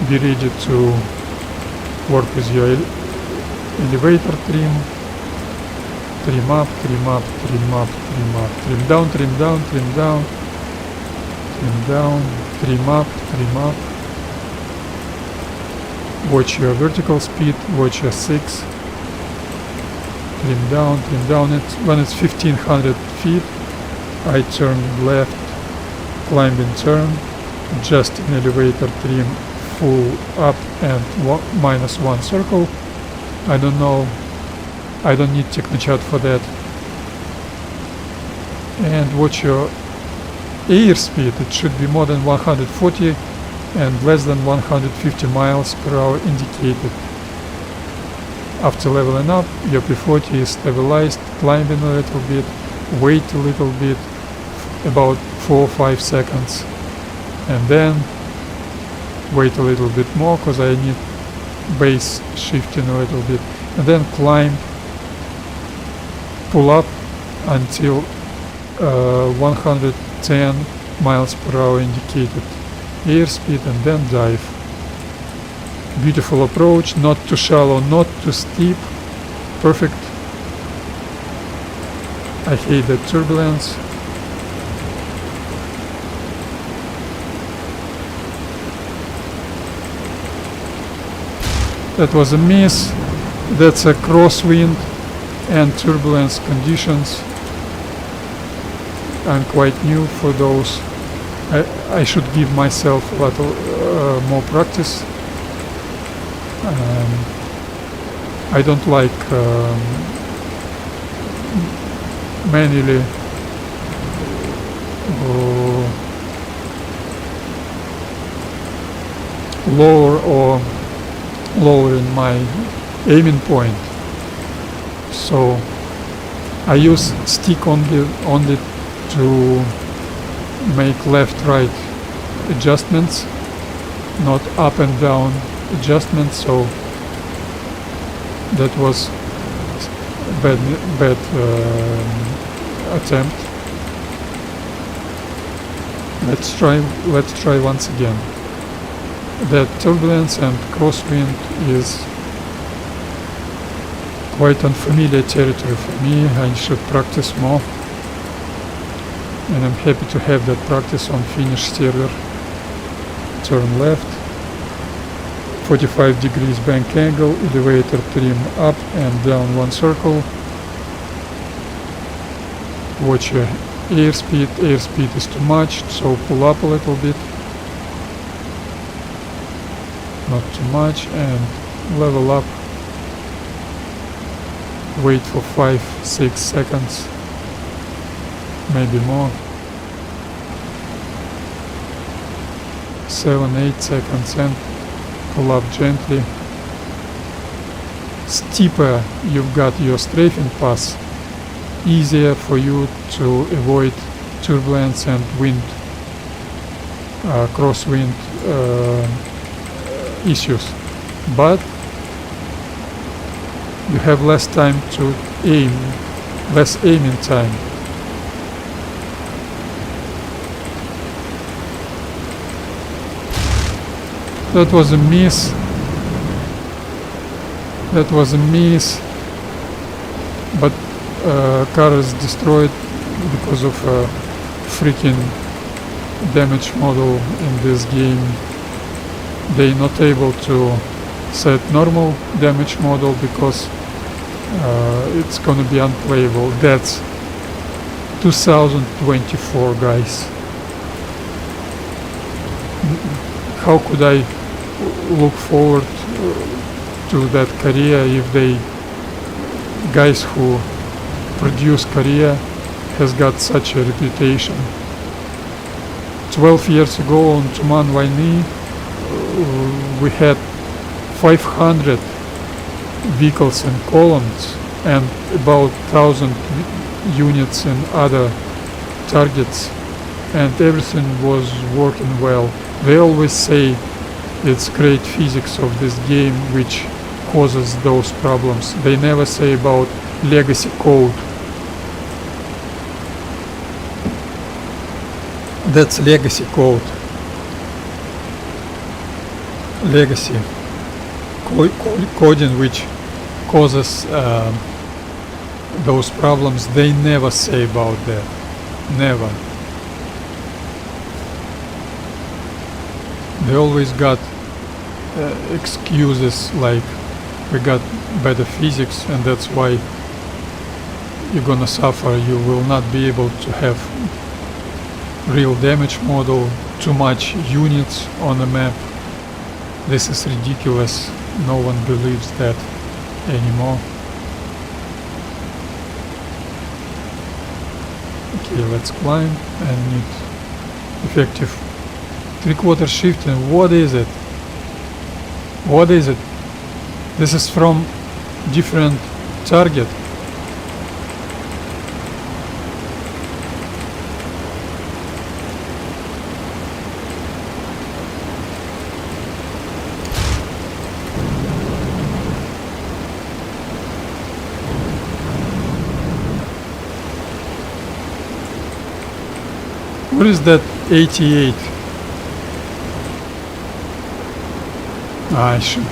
Be ready to work with your elevator trim. Trim up, trim up, trim up, trim up, trim down, trim down, trim down, trim down, trim up, trim up. Watch your vertical speed, watch your 6. Trim down, trim down. When it's 1500 feet, I turn left, climbing turn, just an elevator trim, full up and -1 circle. I don't know, I don't need Technochat for that. And watch your airspeed. It should be more than 140 and less than 150 miles per hour indicated. After leveling up, your P-40 is stabilized, climbing a little bit, wait a little bit, about 4 or 5 seconds, and then wait a little bit more because I need base shifting a little bit, and then climb, pull up until 110 miles per hour indicated airspeed, and then dive. Beautiful approach, not too shallow, not too steep, perfect. I hate the turbulence. That was a miss. That's a crosswind and turbulence conditions. I'm quite new for those. I should give myself a little more practice. I don't like manually lowering my aiming point, so I use stick only to make left-right adjustments, not up and down adjustments. So that was bad attempt. Let's try once again. That turbulence and crosswind is quite unfamiliar territory for me. I should practice more, and I'm happy to have that practice on Finnish server. Turn left, 45 degrees bank angle, elevator trim up and down one circle. Watch your airspeed. Airspeed is too much, so pull up a little bit. Not too much, and level up. Wait for 5-6 seconds, maybe more. 7-8 seconds, and pull up gently. Steeper you've got your strafing pass, easier for you to avoid turbulence and wind, crosswind issues, but you have less time to aim, less aiming time. That was a miss. That was a miss, but car is destroyed because of a freaking damage model in this game. They're not able to set normal damage model because it's gonna be unplayable. That's 2024, guys. How could I look forward to that Korea if they guys who produce Korea has got such a reputation? 12 years ago on Tuman Vayny we had 500 vehicles and columns and about 1,000 units and other targets, and everything was working well. They always say it's great physics of this game which causes those problems. They never say about legacy code. That's legacy code. Legacy coding which causes those problems. They never say about that. Never. They always got excuses like we got better physics and that's why you're gonna suffer. You will not be able to have real damage model, too much units on the map. This is ridiculous. No one believes that anymore. Okay, let's climb and need effective three-quarter shifting. What is it? What is it? This is from different target. What is that 88? I should.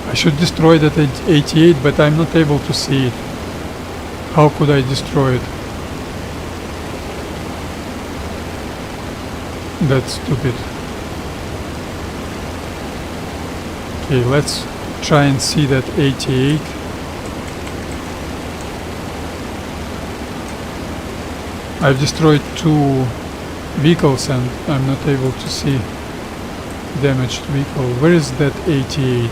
I should destroy that 88, but I'm not able to see it. How could I destroy it? That's stupid. Okay, let's try and see that 88. I've destroyed 2 vehicles and I'm not able to see damaged vehicle. Where is that 88?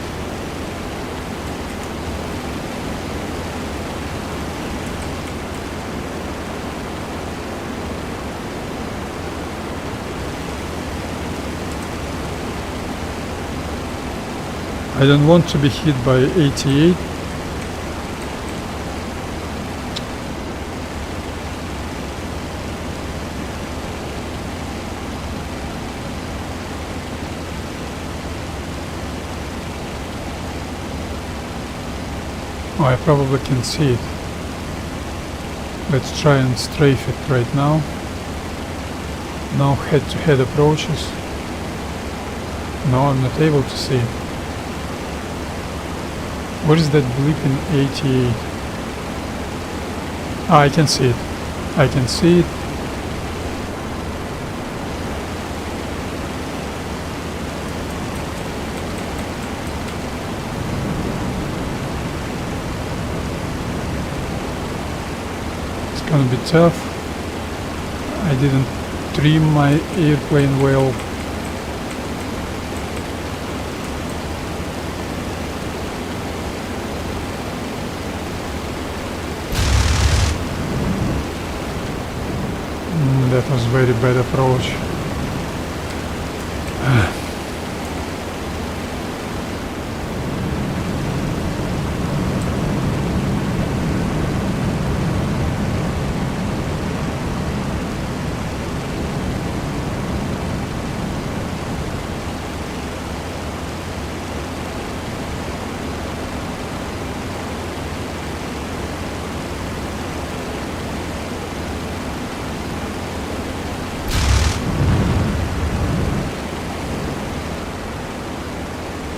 I don't want to be hit by 88. Oh, I probably can see it. Let's try and strafe it right now. No head-to-head approaches. No, I'm not able to see it. What is that bleeping 88? Ah, I can see it. I can see it. It's gonna be tough. I didn't trim my airplane well. That was very bad approach.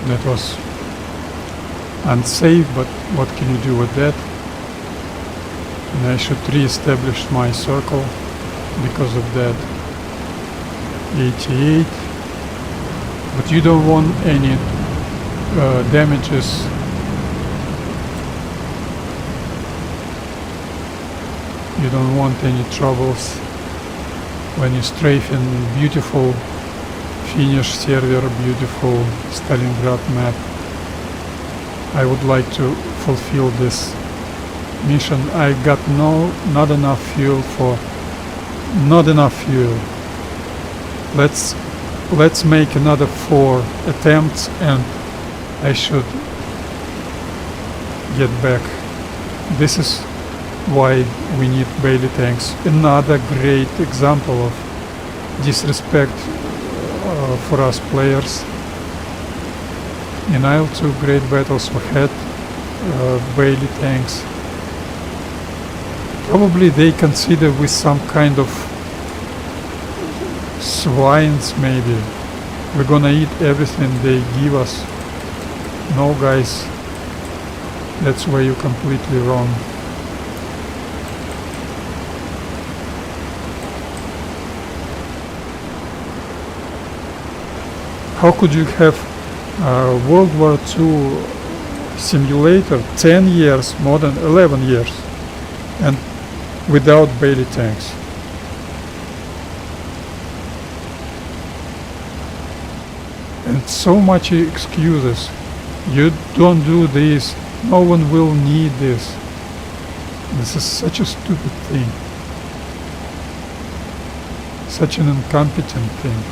That was unsafe, but what can you do with that? And I should re-establish my circle because of that 88. But you don't want any damages. You don't want any troubles when you strafe in beautiful Finnish server, beautiful Stalingrad map. I would like to fulfill this mission. I got not enough fuel. Let's make another 4 attempts and I should get back. This is why we need Bailey tanks. Another great example of disrespect for us players. In Il2 great battles we had Bailey tanks. Probably they consider with some kind of swines maybe. We're gonna eat everything they give us. No guys, that's where you're completely wrong. How could you have World War II simulator 10 years, more than 11 years, and without Bailey tanks? And so much excuses. You don't do this, no one will need this. This is such a stupid thing. Such an incompetent thing.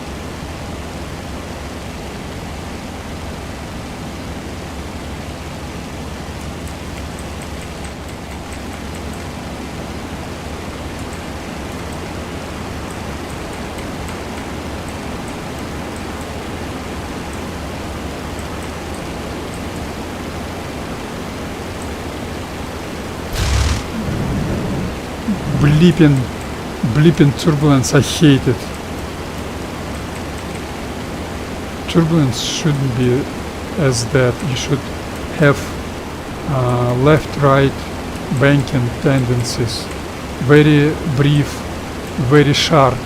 bleeping turbulence, I hate it. Turbulence shouldn't be as that. You should have left-right banking tendencies. Very brief, very sharp,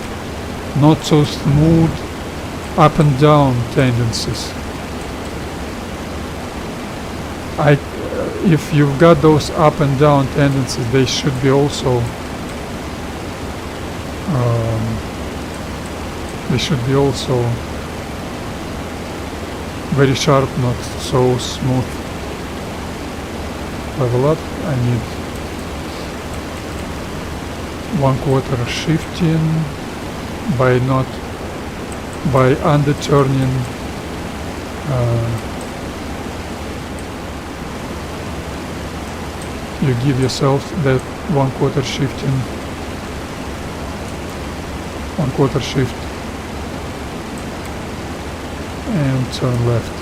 not so smooth up and down tendencies. If you've got those up and down tendencies, they should be also very sharp, not so smooth. Level up, I need 1/4 shifting by underturning you give yourself that 1/4 shifting, 1/4 shift and turn left.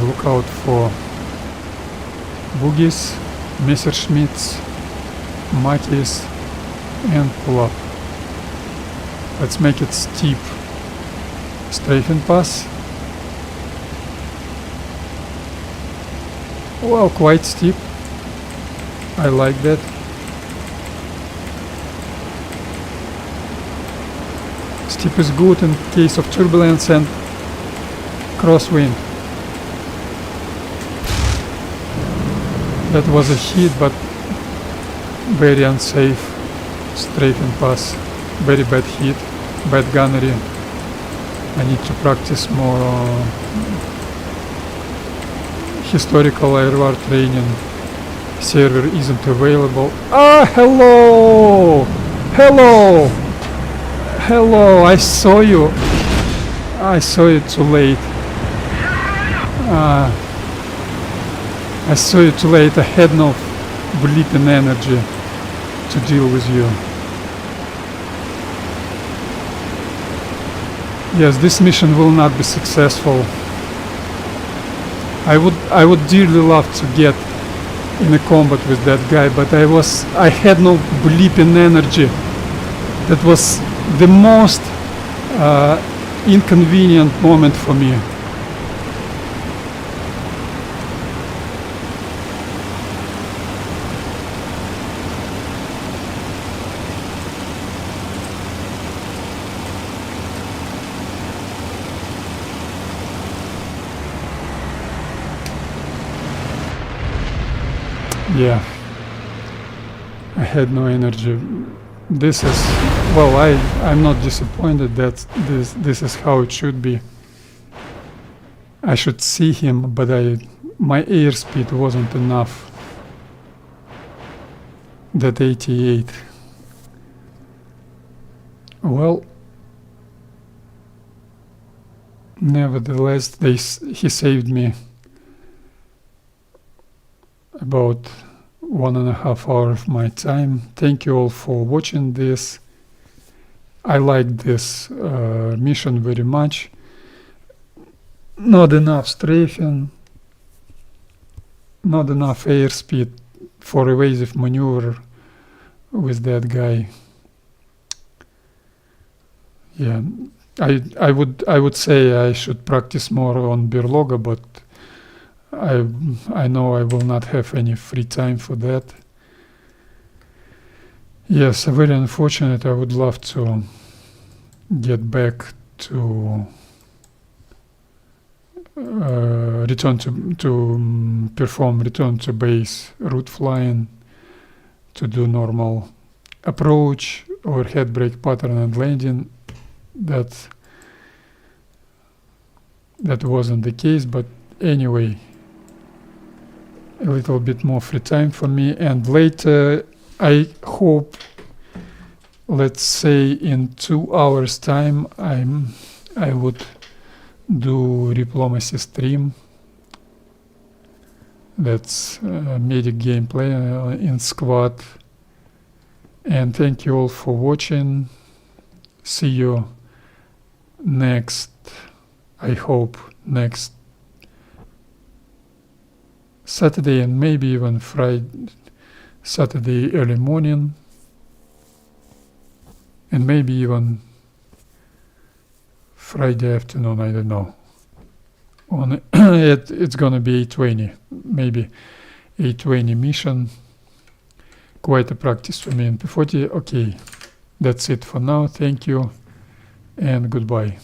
Look out for boogies, Messerschmitts, Makis, and pull up. Let's make it steep. Strafing pass. Well, quite steep. I like that. Steep is good in case of turbulence and crosswind. That was a hit, but very unsafe. Strafing pass, very bad hit, bad gunnery. I need to practice more historical air war training. Server isn't available. Ah, hello! Hello! Hello, I saw you. I saw you too late. I saw you too late. I had no bleeping energy to deal with you. Yes, this mission will not be successful. I would dearly love to get in a combat with that guy, but I had no bleeping energy. That was the most inconvenient moment for me. Yeah, I had no energy. This is, well, I'm not disappointed that this is how it should be. I should see him, but my airspeed wasn't enough. That 88. Well, nevertheless, he saved me about 1.5 hours of my time. Thank you all for watching this. I like this mission very much. Not enough strafing, not enough airspeed for evasive maneuver with that guy. Yeah, I would say I should practice more on Berloga, but I know I will not have any free time for that. Yes, very unfortunate. I would love to get back to perform return to base route flying, to do normal approach, overhead brake pattern and landing. That wasn't the case, but anyway, a little bit more free time for me, and later I hope let's say in 2 hours time I would do diplomacy stream. That's medic gameplay in squad. And thank you all for watching. See you next, I hope, next Saturday and maybe even Friday, Saturday early morning, and maybe even Friday afternoon, I don't know. On it's gonna be 8:20, maybe 8:20 mission. Quite a practice for me in P-40. Okay, that's it for now. Thank you and goodbye.